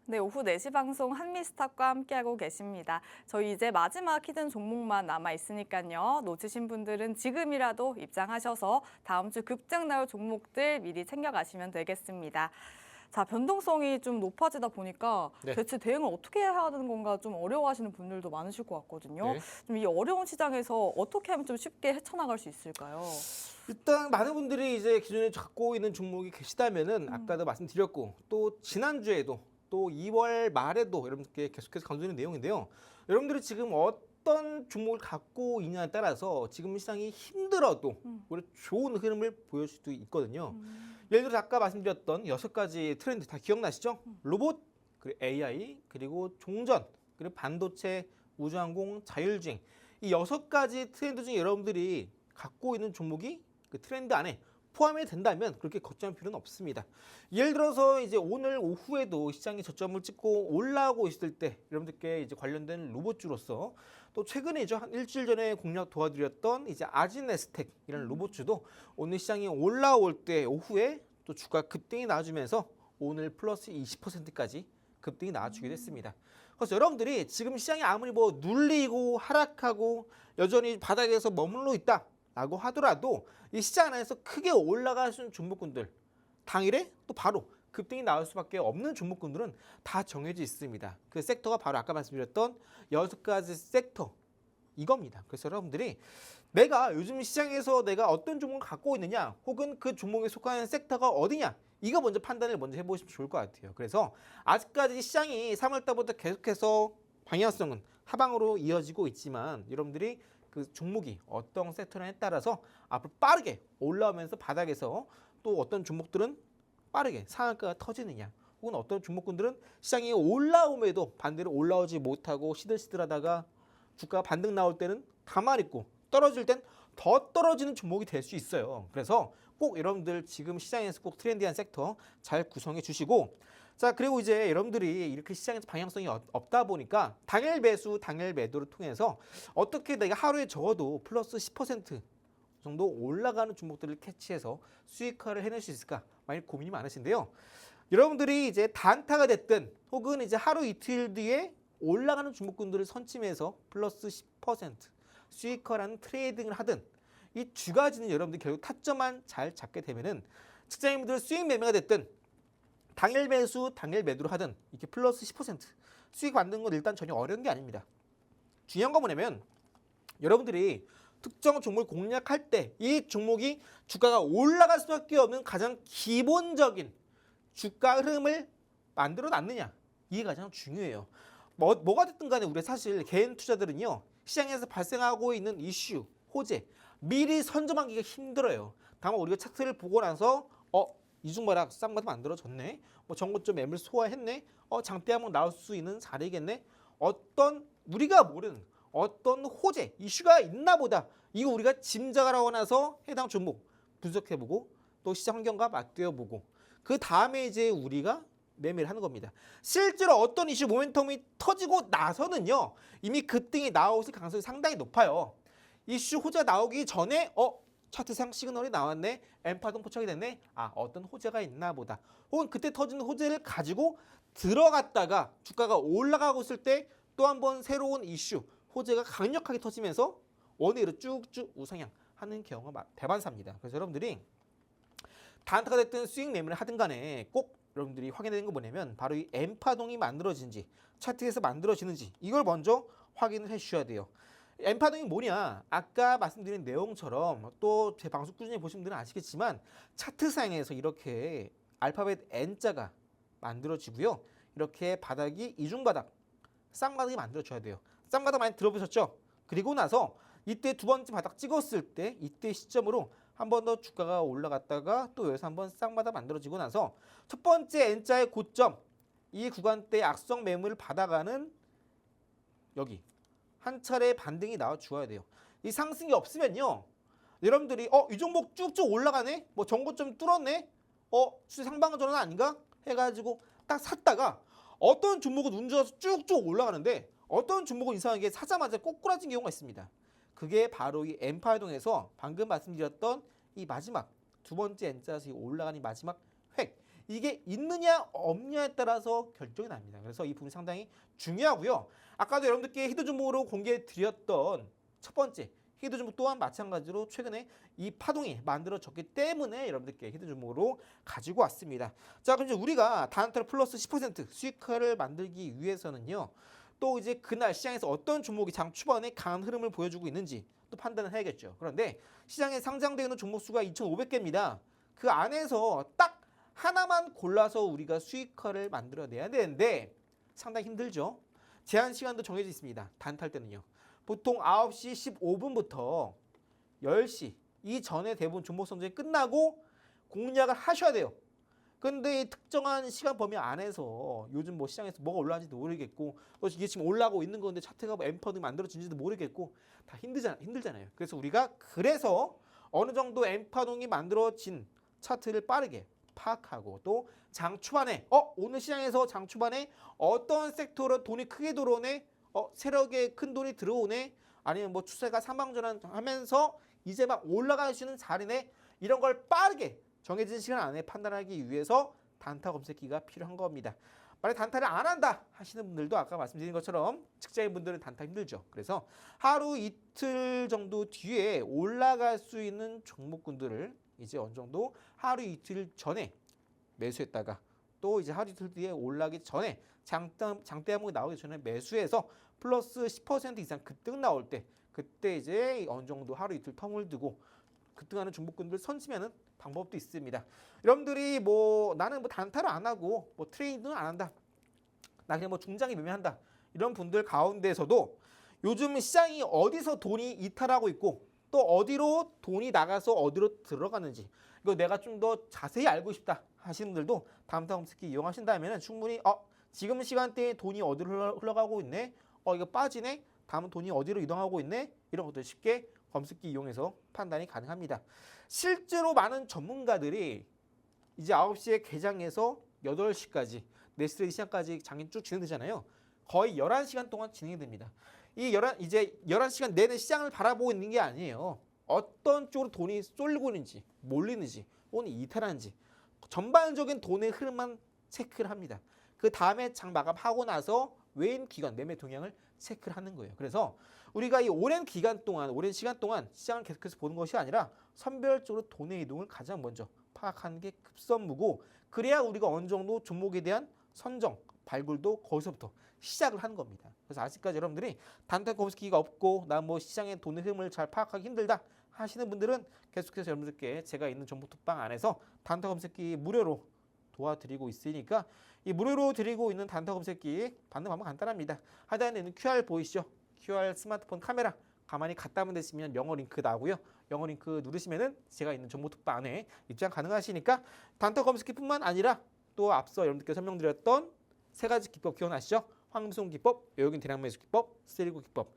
네, 오후 4시 방송 한미스탁과 함께하고 계십니다. 저희 이제 마지막 히든 종목만 남아 있으니까요. 놓치신 분들은 지금이라도 입장하셔서 다음 주 급등 나올 종목들 미리 챙겨가시면 되겠습니다. 자, 변동성이 좀 높아지다 보니까 네. 대체 대응을 어떻게 해야 하는 건가 좀 어려워하시는 분들도 많으실 것 같거든요. 네. 좀 이 어려운 시장에서 어떻게 하면 좀 쉽게 헤쳐나갈 수 있을까요? 일단 많은 분들이 이제 기존에 갖고 있는 종목이 계시다면은 아까도 말씀드렸고 또 지난주에도 또 2월 말에도 여러분께 계속해서 강조드리는 내용인데요. 여러분들이 지금 어떤 종목을 갖고 있냐에 따라서 지금 시장이 힘들어도 오히려 좋은 흐름을 보여줄 수도 있거든요. 예를 들어 아까 말씀드렸던 6가지 트렌드 다 기억나시죠? 로봇, 그리고 AI, 그리고 종전, 그리고 반도체, 우주항공, 자율주행 이 6가지 트렌드 중에 여러분들이 갖고 있는 종목이 그 트렌드 안에 포함이 된다면 그렇게 걱정할 필요는 없습니다. 예를 들어서 이제 오늘 오후에도 시장이 저점을 찍고 올라오고 있을 때 여러분들께 이제 관련된 로봇주로서 또 최근에죠 한 일주일 전에 공략 도와드렸던 이제 아지네스텍이라는 로봇주도 오늘 시장이 올라올 때 오후에 또 주가 급등이 나와주면서 오늘 플러스 20%까지 급등이 나와주게 됐습니다. 그래서 여러분들이 지금 시장이 아무리 뭐 눌리고 하락하고 여전히 바닥에서 머물러 있다. 라고 하더라도 이 시장 안에서 크게 올라가시는 종목군들 당일에 또 바로 급등이 나올 수밖에 없는 종목군들은 다 정해져 있습니다. 그 섹터가 바로 아까 말씀드렸던 6가지 섹터 이겁니다. 그래서 여러분들이 내가 요즘 시장에서 내가 어떤 종목을 갖고 있느냐 혹은 그 종목에 속하는 섹터가 어디냐 이거 먼저 판단을 먼저 해보시면 좋을 것 같아요. 그래서 아직까지 시장이 3월달부터 계속해서 방향성은 하방으로 이어지고 있지만 여러분들이 그 종목이 어떤 섹터에 따라서 앞으로 빠르게 올라오면서 바닥에서 또 어떤 종목들은 빠르게 상한가가 터지느냐 혹은 어떤 종목군들은 시장이 올라옴에도 반대로 올라오지 못하고 시들시들하다가 주가가 반등 나올 때는 가만히 있고 떨어질 땐 더 떨어지는 종목이 될 수 있어요. 그래서 꼭 여러분들 지금 시장에서 꼭 트렌디한 섹터 잘 구성해 주시고 자 그리고 이제 여러분들이 이렇게 시장에서 방향성이 없다 보니까 당일 매수, 당일 매도를 통해서 어떻게 내가 하루에 적어도 플러스 10% 정도 올라가는 종목들을 캐치해서 수익화를 해낼 수 있을까 많이 고민이 많으신데요. 여러분들이 이제 단타가 됐든 혹은 이제 하루 이틀 뒤에 올라가는 종목군들을 선침해서 플러스 10% 수익화라는 트레이딩을 하든 이 두 가지는 여러분들 결국 타점만 잘 잡게 되면은 직장인분들 수익 매매가 됐든 당일 매수, 당일 매도를 하든 이렇게 플러스 10% 수익 받는 건 일단 전혀 어려운 게 아닙니다. 중요한 건 뭐냐면 여러분들이 특정 종목을 공략할 때 이 종목이 주가가 올라갈 수밖에 없는 가장 기본적인 주가 흐름을 만들어 놨느냐 이게 가장 중요해요. 뭐가 됐든 간에 우리 사실 개인 투자들은요 시장에서 발생하고 있는 이슈, 호재 미리 선점하기가 힘들어요. 다만 우리가 차트를 보고 나서 이중바락 쌍바닥 만들어졌네. 뭐 전고점 매물 소화했네. 장대 한번 나올 수 있는 자리겠네. 어떤 우리가 모르는 어떤 호재, 이슈가 있나 보다. 이거 우리가 짐작을 하고 나서 해당 종목 분석해보고 또 시장 환경과 맞대어보고 그 다음에 이제 우리가 매매를 하는 겁니다. 실제로 어떤 이슈 모멘텀이 터지고 나서는요. 이미 급등이 나올 가능성이 상당히 높아요. 이슈 호재가 나오기 전에 차트상 시그널이 나왔네. 엠파동 포착이 됐네. 어떤 호재가 있나 보다. 혹은 그때 터지는 호재를 가지고 들어갔다가 주가가 올라가고 있을 때 또 한 번 새로운 이슈, 호재가 강력하게 터지면서 원위로 쭉쭉 우상향 하는 경우가 대반사입니다. 그래서 여러분들이 단타가 됐든 수익 매매를 하든 간에 꼭 여러분들이 확인해야 되는 거 뭐냐면 바로 이 엠파동이 만들어진지 차트에서 만들어지는지 이걸 먼저 확인을 해 주셔야 돼요. 엠파동이 뭐냐? 아까 말씀드린 내용처럼 또 제 방송 꾸준히 보신 분들은 아시겠지만 차트상에서 이렇게 알파벳 N자가 만들어지고요. 이렇게 바닥이 이중바닥, 쌍바닥이 만들어져야 돼요. 쌍바닥 많이 들어보셨죠? 그리고 나서 이때 두 번째 바닥 찍었을 때 이때 시점으로 한 번 더 주가가 올라갔다가 또 여기서 한번 쌍바닥 만들어지고 나서 첫 번째 N자의 고점 이 구간대 악성 매물을 받아가는 여기 한 차례 반등이 나와 주어야 돼요. 이 상승이 없으면요. 여러분들이 이 종목 쭉쭉 올라가네? 뭐 전고점 뚫었네? 추세 상방 전환 아닌가? 해가지고 딱 샀다가 어떤 종목은 운 좋아서 쭉쭉 올라가는데 어떤 종목은 이상하게 사자마자 꼬꾸라진 경우가 있습니다. 그게 바로 이 엠파동에서 방금 말씀드렸던 이 마지막 두 번째 N자에서 올라가는 이 마지막 획 이게 있느냐 없느냐에 따라서 결정이 납니다. 그래서 이 부분이 상당히 중요하고요. 아까도 여러분들께 히든 종목으로 공개해 드렸던 첫 번째 히든 종목 또한 마찬가지로 최근에 이 파동이 만들어졌기 때문에 여러분들께 히든 종목으로 가지고 왔습니다. 자, 그럼 이제 우리가 단타를 플러스 10% 수익화를 만들기 위해서는요. 또 이제 그날 시장에서 어떤 종목이 장 초반에 강한 흐름을 보여주고 있는지 또 판단을 해야겠죠. 그런데 시장에 상장되어 있는 종목 수가 2,500개입니다. 그 안에서 딱 하나만 골라서 우리가 수익화를 만들어내야 되는데 상당히 힘들죠. 제한 시간도 정해져 있습니다. 단타할 때는요. 보통 9시 15분부터 10시 이 전에 대부분 종목 선정이 끝나고 공략을 하셔야 돼요. 근데 이 특정한 시간 범위 안에서 요즘 뭐 시장에서 뭐가 올라가는지도 모르겠고 또 이게 지금 올라가고 있는 건데 차트가 뭐 엠퍼드 만들어진지도 모르겠고 다 힘들잖아요. 그래서 우리가 어느 정도 엠파동이 만들어진 차트를 빠르게 파악하고 또 장 초반에 오늘 시장에서 장 초반에 어떤 섹터로 돈이 크게 들어오네, 세력에 큰 돈이 들어오네, 아니면 뭐 추세가 상방전환하면서 이제 막 올라갈 수 있는 자리네, 이런 걸 빠르게 정해진 시간 안에 판단하기 위해서 단타 검색기가 필요한 겁니다. 만약 단타를 안 한다 하시는 분들도 아까 말씀드린 것처럼 직장인 분들은 단타 힘들죠. 그래서 하루 이틀 정도 뒤에 올라갈 수 있는 종목군들을 이제 어느 정도 하루 이틀 전에 매수했다가 또 이제 하루 이틀 뒤에 올라가기 전에 장대 항목이 나오기 전에 매수해서 플러스 10% 이상 급등 나올 때 그때 이제 어느 정도 하루 이틀 텀을 두고 급등하는 종목군들 선심하는 방법도 있습니다. 여러분들이 나는 단타를 안 하고 트레이딩은 안 한다, 나 그냥 중장기 매매한다, 이런 분들 가운데서도 요즘 시장이 어디서 돈이 이탈하고 있고 또 어디로 돈이 나가서 어디로 들어가는지 이거 내가 좀 더 자세히 알고 싶다 하시는 분들도 단타 검색기 이용하신다면 충분히 지금 시간대에 돈이 어디로 흘러가고 있네, 이거 빠지네, 다음은 돈이 어디로 이동하고 있네, 이런 것들 쉽게 검색기 이용해서 판단이 가능합니다. 실제로 많은 전문가들이 이제 9시에 개장해서 8시까지 네스트레이 시장까지 장이 쭉 진행되잖아요. 거의 11시간 동안 진행이 됩니다. 이제 11시간 내내 시장을 바라보고 있는 게 아니에요. 어떤 쪽으로 돈이 쏠리고 있는지, 몰리는지, 혹은 이탈하는지 전반적인 돈의 흐름만 체크를 합니다. 그 다음에 장 마감하고 나서 외인 기관 매매 동향을 체크를 하는 거예요. 그래서 우리가 이 오랜 시간 동안 시장을 계속해서 보는 것이 아니라 선별적으로 돈의 이동을 가장 먼저 파악하는 게 급선무고, 그래야 우리가 어느 정도 종목에 대한 선정, 발굴도 거기서부터 시작을 하는 겁니다. 그래서 아직까지 여러분들이 단타 검색기가 없고 나 시장의 돈의 흐름을 잘 파악하기 힘들다 하시는 분들은 계속해서 여러분들께 제가 있는 정보톡방 안에서 단타 검색기 무료로 도와드리고 있으니까 이 무료로 드리고 있는 단타 검색기 받는 방법 간단합니다. 하단에 있는 QR 보이시죠? QR 스마트폰 카메라 가만히 갖다 하면 되시면 영어 링크 나오고요. 영어 링크 누르시면은 제가 있는 정보톡방 안에 입장 가능하시니까 단타 검색기뿐만 아니라 또 앞서 여러분들께 설명드렸던 3가지 기법 기억나시죠? 황금송 기법, 외국인 대량 매수 기법, 세리고 기법.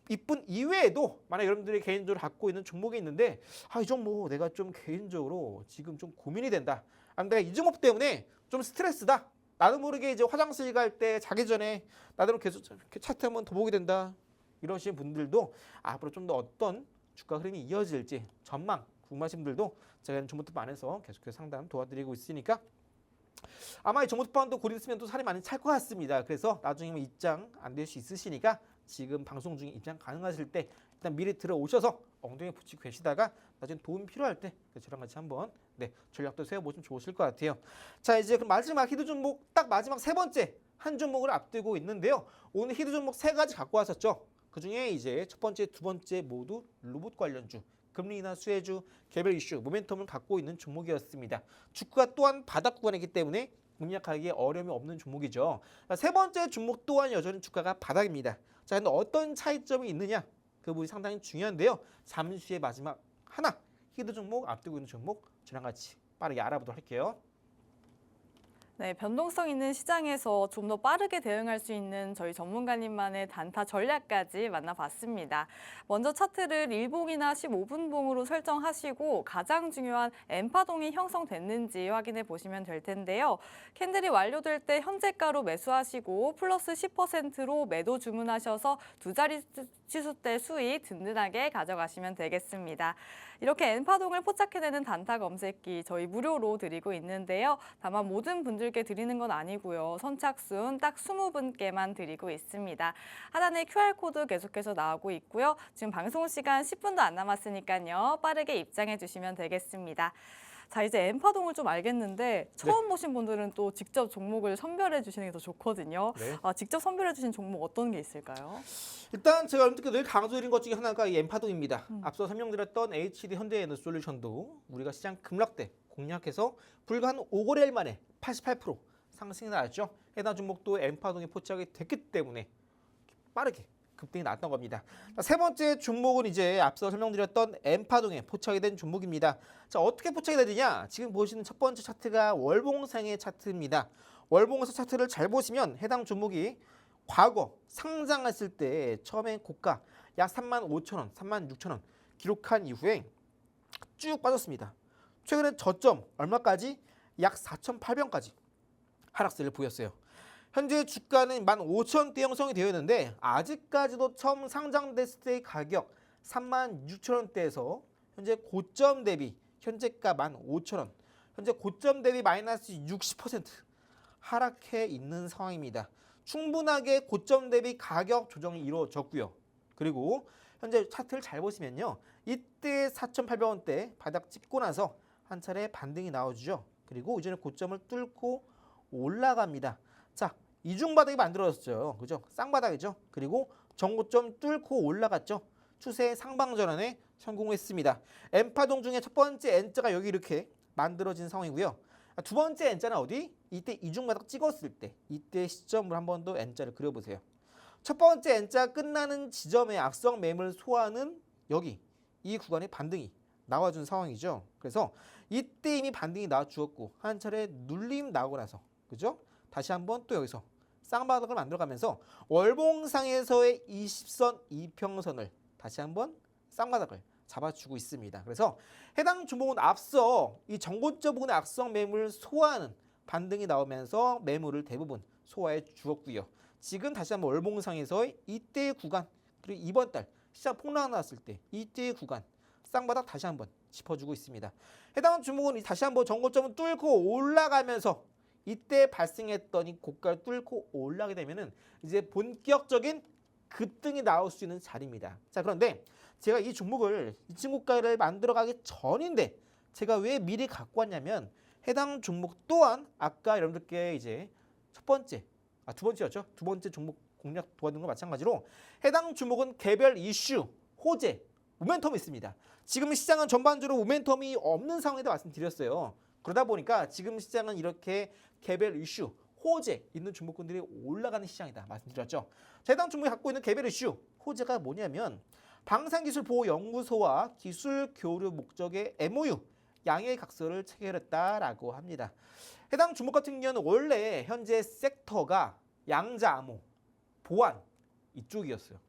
이뿐 이외에도 만약 여러분들이 개인적으로 갖고 있는 종목이 있는데 이 종목 내가 좀 개인적으로 지금 좀 고민이 된다, 아니면 내가 이 종목 때문에 좀 스트레스다, 나도 모르게 이제 화장실 갈 때 자기 전에 나도 계속 차트 한번 더 보게 된다, 이러신 분들도 앞으로 좀 더 어떤 주가 흐름이 이어질지 전망 궁금하신 분들도 제가 정보톡방 안에서 계속해서 상담 도와드리고 있으니까 아마 이 정보톡방도 곧 있으면 또 살이 많이 찰 것 같습니다. 그래서 나중에 입장 안 될 수 있으시니까 지금 방송 중에 입장 가능하실 때 일단 미리 들어오셔서 엉덩이에 붙이고 계시다가 나중에 도움이 필요할 때 저랑 같이 한번 전략도 세워보시면 좋으실 것 같아요. 자, 이제 그럼 마지막 히든 종목 딱 마지막 3번째 한 종목을 앞두고 있는데요. 오늘 히든 종목 3가지 갖고 왔었죠. 그중에 이제 첫 번째, 두 번째 모두 로봇 관련주, 금리 인하 수혜주, 개별 이슈, 모멘텀을 갖고 있는 종목이었습니다. 주가 또한 바닥 구간이기 때문에 공략하기에 어려움이 없는 종목이죠. 세 번째 종목 또한 여전히 주가가 바닥입니다. 자, 근데 어떤 차이점이 있느냐? 그 부분이 상당히 중요한데요. 잠시 후에 마지막 하나, 히든 종목 앞두고 있는 종목 저랑 같이 빠르게 알아보도록 할게요. 네, 변동성 있는 시장에서 좀 더 빠르게 대응할 수 있는 저희 전문가님만의 단타 전략까지 만나봤습니다. 먼저 차트를 1봉이나 15분봉으로 설정하시고 가장 중요한 N파동이 형성됐는지 확인해 보시면 될 텐데요. 캔들이 완료될 때 현재가로 매수하시고 플러스 10%로 매도 주문하셔서 두 자리 치수대 수익 든든하게 가져가시면 되겠습니다. 이렇게 N파동을 포착해내는 단타 검색기 저희 무료로 드리고 있는데요. 다만 모든 분들께 드리는 건 아니고요. 선착순 딱 20분께만 드리고 있습니다. 하단에 QR코드 계속해서 나오고 있고요. 지금 방송 시간 10분도 안 남았으니까요. 빠르게 입장해 주시면 되겠습니다. 자, 이제 N파동을 좀 알겠는데 처음 보신 분들은 또 직접 종목을 선별해 주시는 게 더 좋거든요. 네. 직접 선별해 주신 종목 어떤 게 있을까요? 일단 제가 여러분들께 늘 강조드린 것 중에 하나가 이 N파동입니다. 앞서 설명드렸던 HD 현대에너솔루션도 우리가 시장 급락대 공략해서 불과 한 5거래일 만에 88% 상승이 나왔죠. 해당 종목도 N파동이 포착이 됐기 때문에 빠르게 급등이 나왔던 겁니다. 자, 세 번째 종목은 이제 앞서 설명드렸던 N파동에 포착이 된 종목입니다. 자, 어떻게 포착이 되느냐? 지금 보시는 첫 번째 차트가 월봉상의 차트입니다. 월봉상 차트를 잘 보시면 해당 종목이 과거 상장했을 때 처음에 고가 약 35,000원, 36,000원 기록한 이후에 쭉 빠졌습니다. 최근에 저점 얼마까지? 약 4,800원까지 하락세를 보였어요. 현재 주가는 15,000원대 형성이 되어 있는데 아직까지도 처음 상장됐을 때의 가격 36,000원대에서 현재 고점 대비 현재가 15,000원, 현재 고점 대비 마이너스 60% 하락해 있는 상황입니다. 충분하게 고점 대비 가격 조정이 이루어졌고요. 그리고 현재 차트를 잘 보시면요. 이때 4,800원대 바닥 찍고 나서 한 차례 반등이 나와주죠. 그리고 이전에 고점을 뚫고 올라갑니다. 자, 이중바닥이 만들어졌죠. 그죠? 쌍바닥이죠. 그리고 전고점 뚫고 올라갔죠. 추세 상방 전환에 성공했습니다. N파동 중에 첫 번째 N자가 여기 이렇게 만들어진 상황이고요. 두 번째 N자는 어디? 이때 이중바닥 찍었을 때 이때 시점을 한 번 더 N자를 그려보세요. 첫 번째 N자 끝나는 지점에 악성 매물 소화는 여기 이 구간에 반등이 나와준 상황이죠. 그래서 이때 이미 반등이 나와주었고 한 차례 눌림 나오고 나서 그죠? 다시 한번 또 여기서 쌍바닥을 만들어가면서 월봉상에서의 20선 이평선을 다시 한번 쌍바닥을 잡아주고 있습니다. 그래서 해당 종목은 앞서 이 정고점 부분의 악성 매물 소화하는 반등이 나오면서 매물을 대부분 소화해 주었고요. 지금 다시 한번 월봉상에서의 이때의 구간 그리고 이번 달 시장 폭락 나왔을 때 이때의 구간 쌍바닥 다시 한번 짚어주고 있습니다. 해당 종목은 다시 한번 정고점을 뚫고 올라가면서 이때 발생했던 이 고가를 뚫고 올라가게 되면은 이제 본격적인 급등이 나올 수 있는 자리입니다. 자, 그런데 제가 이 종목을 이 친구가를 만들어가기 전인데 제가 왜 미리 갖고 왔냐면 해당 종목 또한 아까 여러분들께 이제 두 번째였죠. 두 번째 종목 공략 도와준 거 마찬가지로 해당 종목은 개별 이슈, 호재, 모멘텀이 있습니다. 지금 시장은 전반적으로 모멘텀이 없는 상황에도 말씀드렸어요. 그러다 보니까 지금 시장은 이렇게 개별 이슈, 호재 있는 종목군들이 올라가는 시장이다 말씀드렸죠. 해당 종목이 갖고 있는 개별 이슈, 호재가 뭐냐면 방산기술보호연구소와 기술 교류 목적의 MOU 양해 각서를 체결했다라고 합니다. 해당 종목 같은 경우는 원래 현재 섹터가 양자암호, 보안 이쪽이었어요.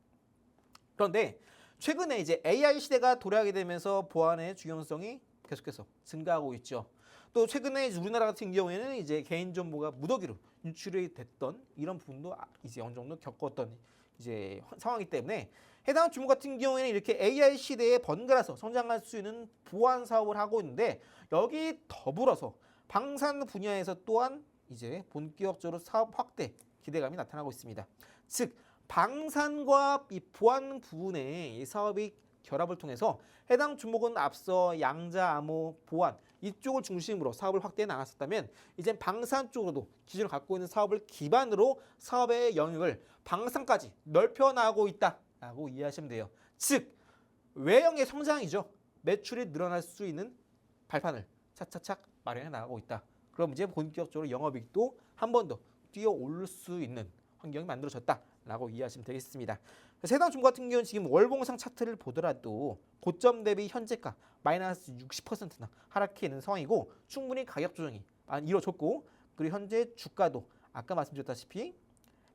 그런데 최근에 이제 AI 시대가 도래하게 되면서 보안의 중요성이 계속해서 증가하고 있죠. 또 최근에 우리나라 같은 경우에는 이제 개인정보가 무더기로 유출이 됐던 이런 부분도 이제 어느 정도 겪었던 이제 상황이기 때문에 해당 종목 같은 경우에는 이렇게 AI 시대에 번갈아서 성장할 수 있는 보안 사업을 하고 있는데 여기 더불어서 방산 분야에서 또한 이제 본격적으로 사업 확대 기대감이 나타나고 있습니다. 즉 방산과 이 보안 부분의 이 사업이 결합을 통해서 해당 종목은 앞서 양자암호, 보안 이쪽을 중심으로 사업을 확대해 나갔었다면 이제 방산 쪽으로도 기존에 갖고 있는 사업을 기반으로 사업의 영역을 방산까지 넓혀 나가고 있다라고 이해하시면 돼요. 즉 외형의 성장이죠. 매출이 늘어날 수 있는 발판을 차차착 마련해 나가고 있다. 그럼 이제 본격적으로 영업이익도 한 번 더 뛰어 오를 수 있는 환경이 만들어졌다라고 이해하시면 되겠습니다. 그래서 해당 종목 같은 경우는 지금 월봉상 차트를 보더라도 고점 대비 현재가 마이너스 60%나 하락해 있는 상황이고 충분히 가격 조정이 이루어졌고 그리고 현재 주가도 아까 말씀드렸다시피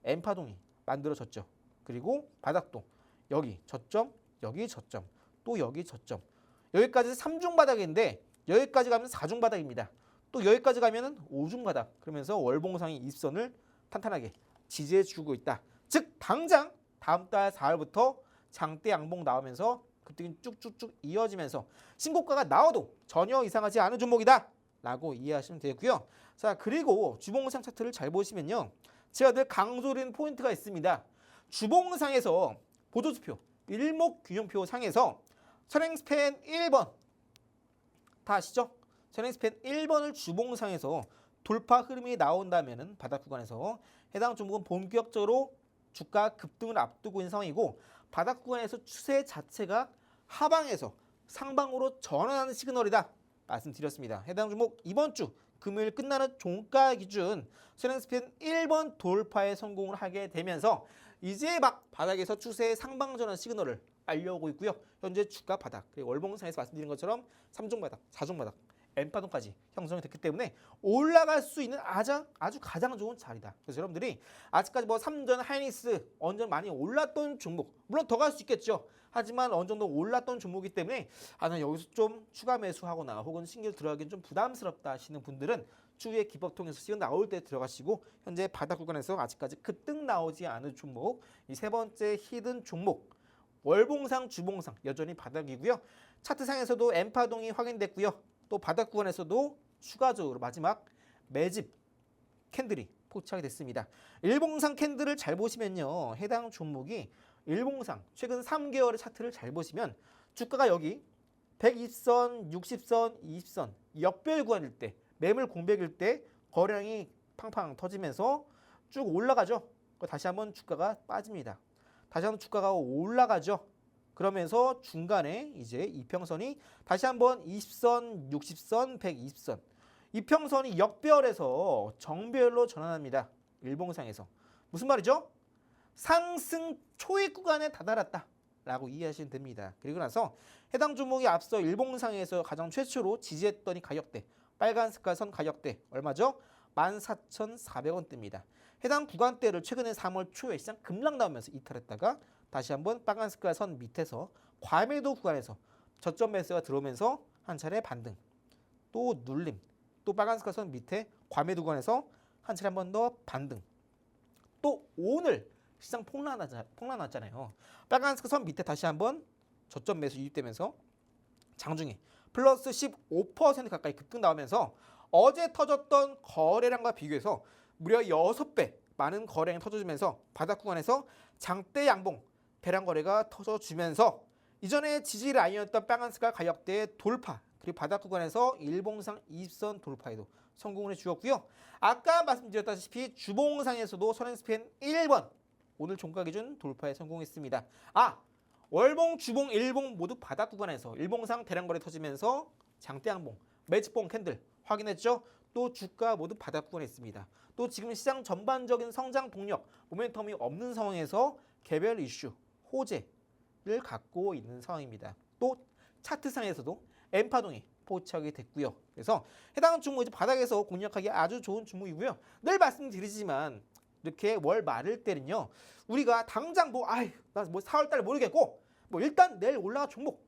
N파동이 만들어졌죠. 그리고 바닥도 여기 저점, 여기 저점, 또 여기 저점. 여기까지 3중 바닥인데 여기까지 가면 4중 바닥입니다. 또 여기까지 가면은 5중 바닥. 그러면서 월봉상의 입선을 탄탄하게 지지해 주고 있다. 즉 당장 다음 달 4월부터 장대 양봉 나오면서 급등이 쭉쭉쭉 이어지면서 신고가가 나와도 전혀 이상하지 않은 종목이다 라고 이해하시면 되고요. 자, 그리고 주봉상 차트를 잘 보시면요, 제가 늘 강조드리는 포인트가 있습니다. 주봉상에서 보조수표 일목균형표 상에서 선행스팬 1번 다 아시죠? 선행스팬 1번을 주봉상에서 돌파 흐름이 나온다면은 바닥 구간에서 해당 종목은 본격적으로 주가 급등을 앞두고 있는 상황이고, 바닥 구간에서 추세 자체가 하방에서 상방으로 전환하는 시그널이다 말씀드렸습니다. 해당 종목 이번 주 금요일 끝나는 종가 기준 선행스팬 1번 돌파에 성공을 하게 되면서 이제 막 바닥에서 추세의 상방 전환 시그널을 알려오고 있고요. 현재 주가 바닥, 그리고 월봉상에서 말씀드린 것처럼 3종 바닥, 4종 바닥, N파동까지 형성이 됐기 때문에 올라갈 수 있는 아주 가장 좋은 자리다. 그래서 여러분들이 아직까지 뭐 삼전, 하이닉스 어느 정도 많이 올랐던 종목, 물론 더 갈 수 있겠죠. 하지만 어느 정도 올랐던 종목이기 때문에 난 여기서 좀 추가 매수하거나 혹은 신규 들어가기는 좀 부담스럽다 하시는 분들은 추후에 기법 통해서 시간 나올 때 들어가시고, 현재 바닥 구간에서 아직까지 급등 나오지 않은 종목, 이 세 번째 히든 종목 월봉상, 주봉상 여전히 바닥이고요. 차트상에서도 N파동이 확인됐고요. 또 바닥 구간에서도 추가적으로 마지막 매집 캔들이 포착이 됐습니다. 일봉상 캔들을 잘 보시면요, 해당 종목이 일봉상 최근 3개월의 차트를 잘 보시면 주가가 여기 120선, 60선, 20선 역별 구간일 때, 매물 공백일 때 거래량이 팡팡 터지면서 쭉 올라가죠. 다시 한번 주가가 빠집니다. 다시 한번 주가가 올라가죠. 그러면서 중간에 이제 이평선이 다시 한번 20선, 60선, 120선 이평선이 역별에서 정별로 전환합니다. 일봉상에서. 무슨 말이죠? 상승 초입 구간에 다다랐다 라고 이해하시면 됩니다. 그리고 나서 해당 종목이 앞서 일봉상에서 가장 최초로 지지했더니 가격대, 빨간 색깔선 가격대 얼마죠? 14,400원대입니다. 해당 구간대를 최근에 3월 초에 시장 급락 나오면서 이탈했다가 다시 한번 빨간 색깔 선 밑에서 과매도 구간에서 저점 매수가 들어오면서 한 차례 반등, 또 눌림, 또 빨간 색깔 선 밑에 과매도 구간에서 한 차례 한 번 더 반등, 또 오늘 시장 폭락 났잖아요. 빨간 색깔 선 밑에 다시 한번 저점 매수 유입되면서 장중에 플러스 15% 가까이 급등 나오면서 어제 터졌던 거래량과 비교해서 무려 6배 많은 거래량이 터져주면서 바닥 구간에서 장대 양봉 배량 거래가 터져주면서 이전에 지지 라인이었던 빨간 색깔 가격대 돌파, 그리고 바닥 구간에서 일봉상 20선 돌파에도 성공을 해주었고요. 아까 말씀드렸다시피 주봉상에서도 선행스팬 1번 오늘 종가 기준 돌파에 성공했습니다. 월봉, 주봉, 일봉 모두 바닥 구간에서 일봉상 대량 거래 터지면서 장대 양봉, 매집봉 캔들 확인했죠. 또 주가 모두 바닥 구간에 있습니다. 또 지금 시장 전반적인 성장 동력, 모멘텀이 없는 상황에서 개별 이슈, 호재를 갖고 있는 상황입니다. 또 차트상에서도 N파동이 포착이 됐고요. 그래서 해당 종목 이제 바닥에서 공략하기 아주 좋은 종목이고요. 늘 말씀드리지만 이렇게 월 말일 때는요, 우리가 당장 나 4월 달 모르겠고 일단 내일 올라가 종목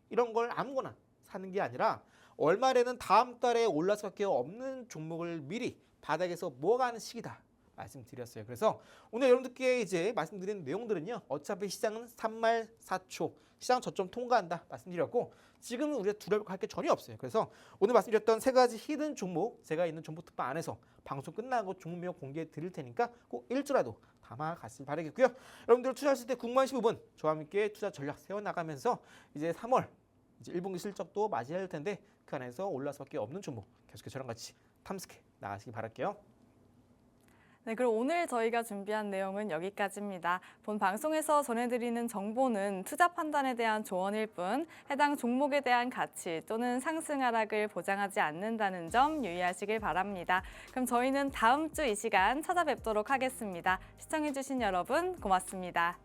이런 걸 아무거나 사는 게 아니라 월 말에는 다음 달에 올라갈 수밖에 없는 종목을 미리 바닥에서 모아가는 시기다 말씀드렸어요. 그래서 오늘 여러분들께 이제 말씀드린 내용들은요, 어차피 시장은 3말 4초 시장 저점 통과한다 말씀드렸고, 지금은 우리가 두려워할 게 전혀 없어요. 그래서 오늘 말씀드렸던 세 가지 히든 종목, 제가 있는 정보 특파 안에서 방송 끝나고 종목 공개해 드릴 테니까 꼭 일주라도 담아갔으면 바라겠고요. 여러분들 투자하실 때 궁금하신 부분 저와 함께 투자 전략 세워나가면서 이제 3월 이제 1분기 실적도 맞이해야 할 텐데 그 안에서 올라갈 수밖에 없는 종목 계속해서 저랑 같이 탐색해 나가시기 바랄게요. 네, 그럼 오늘 저희가 준비한 내용은 여기까지입니다. 본 방송에서 전해드리는 정보는 투자 판단에 대한 조언일 뿐 해당 종목에 대한 가치 또는 상승 하락을 보장하지 않는다는 점 유의하시길 바랍니다. 그럼 저희는 다음 주 이 시간 찾아뵙도록 하겠습니다. 시청해주신 여러분 고맙습니다.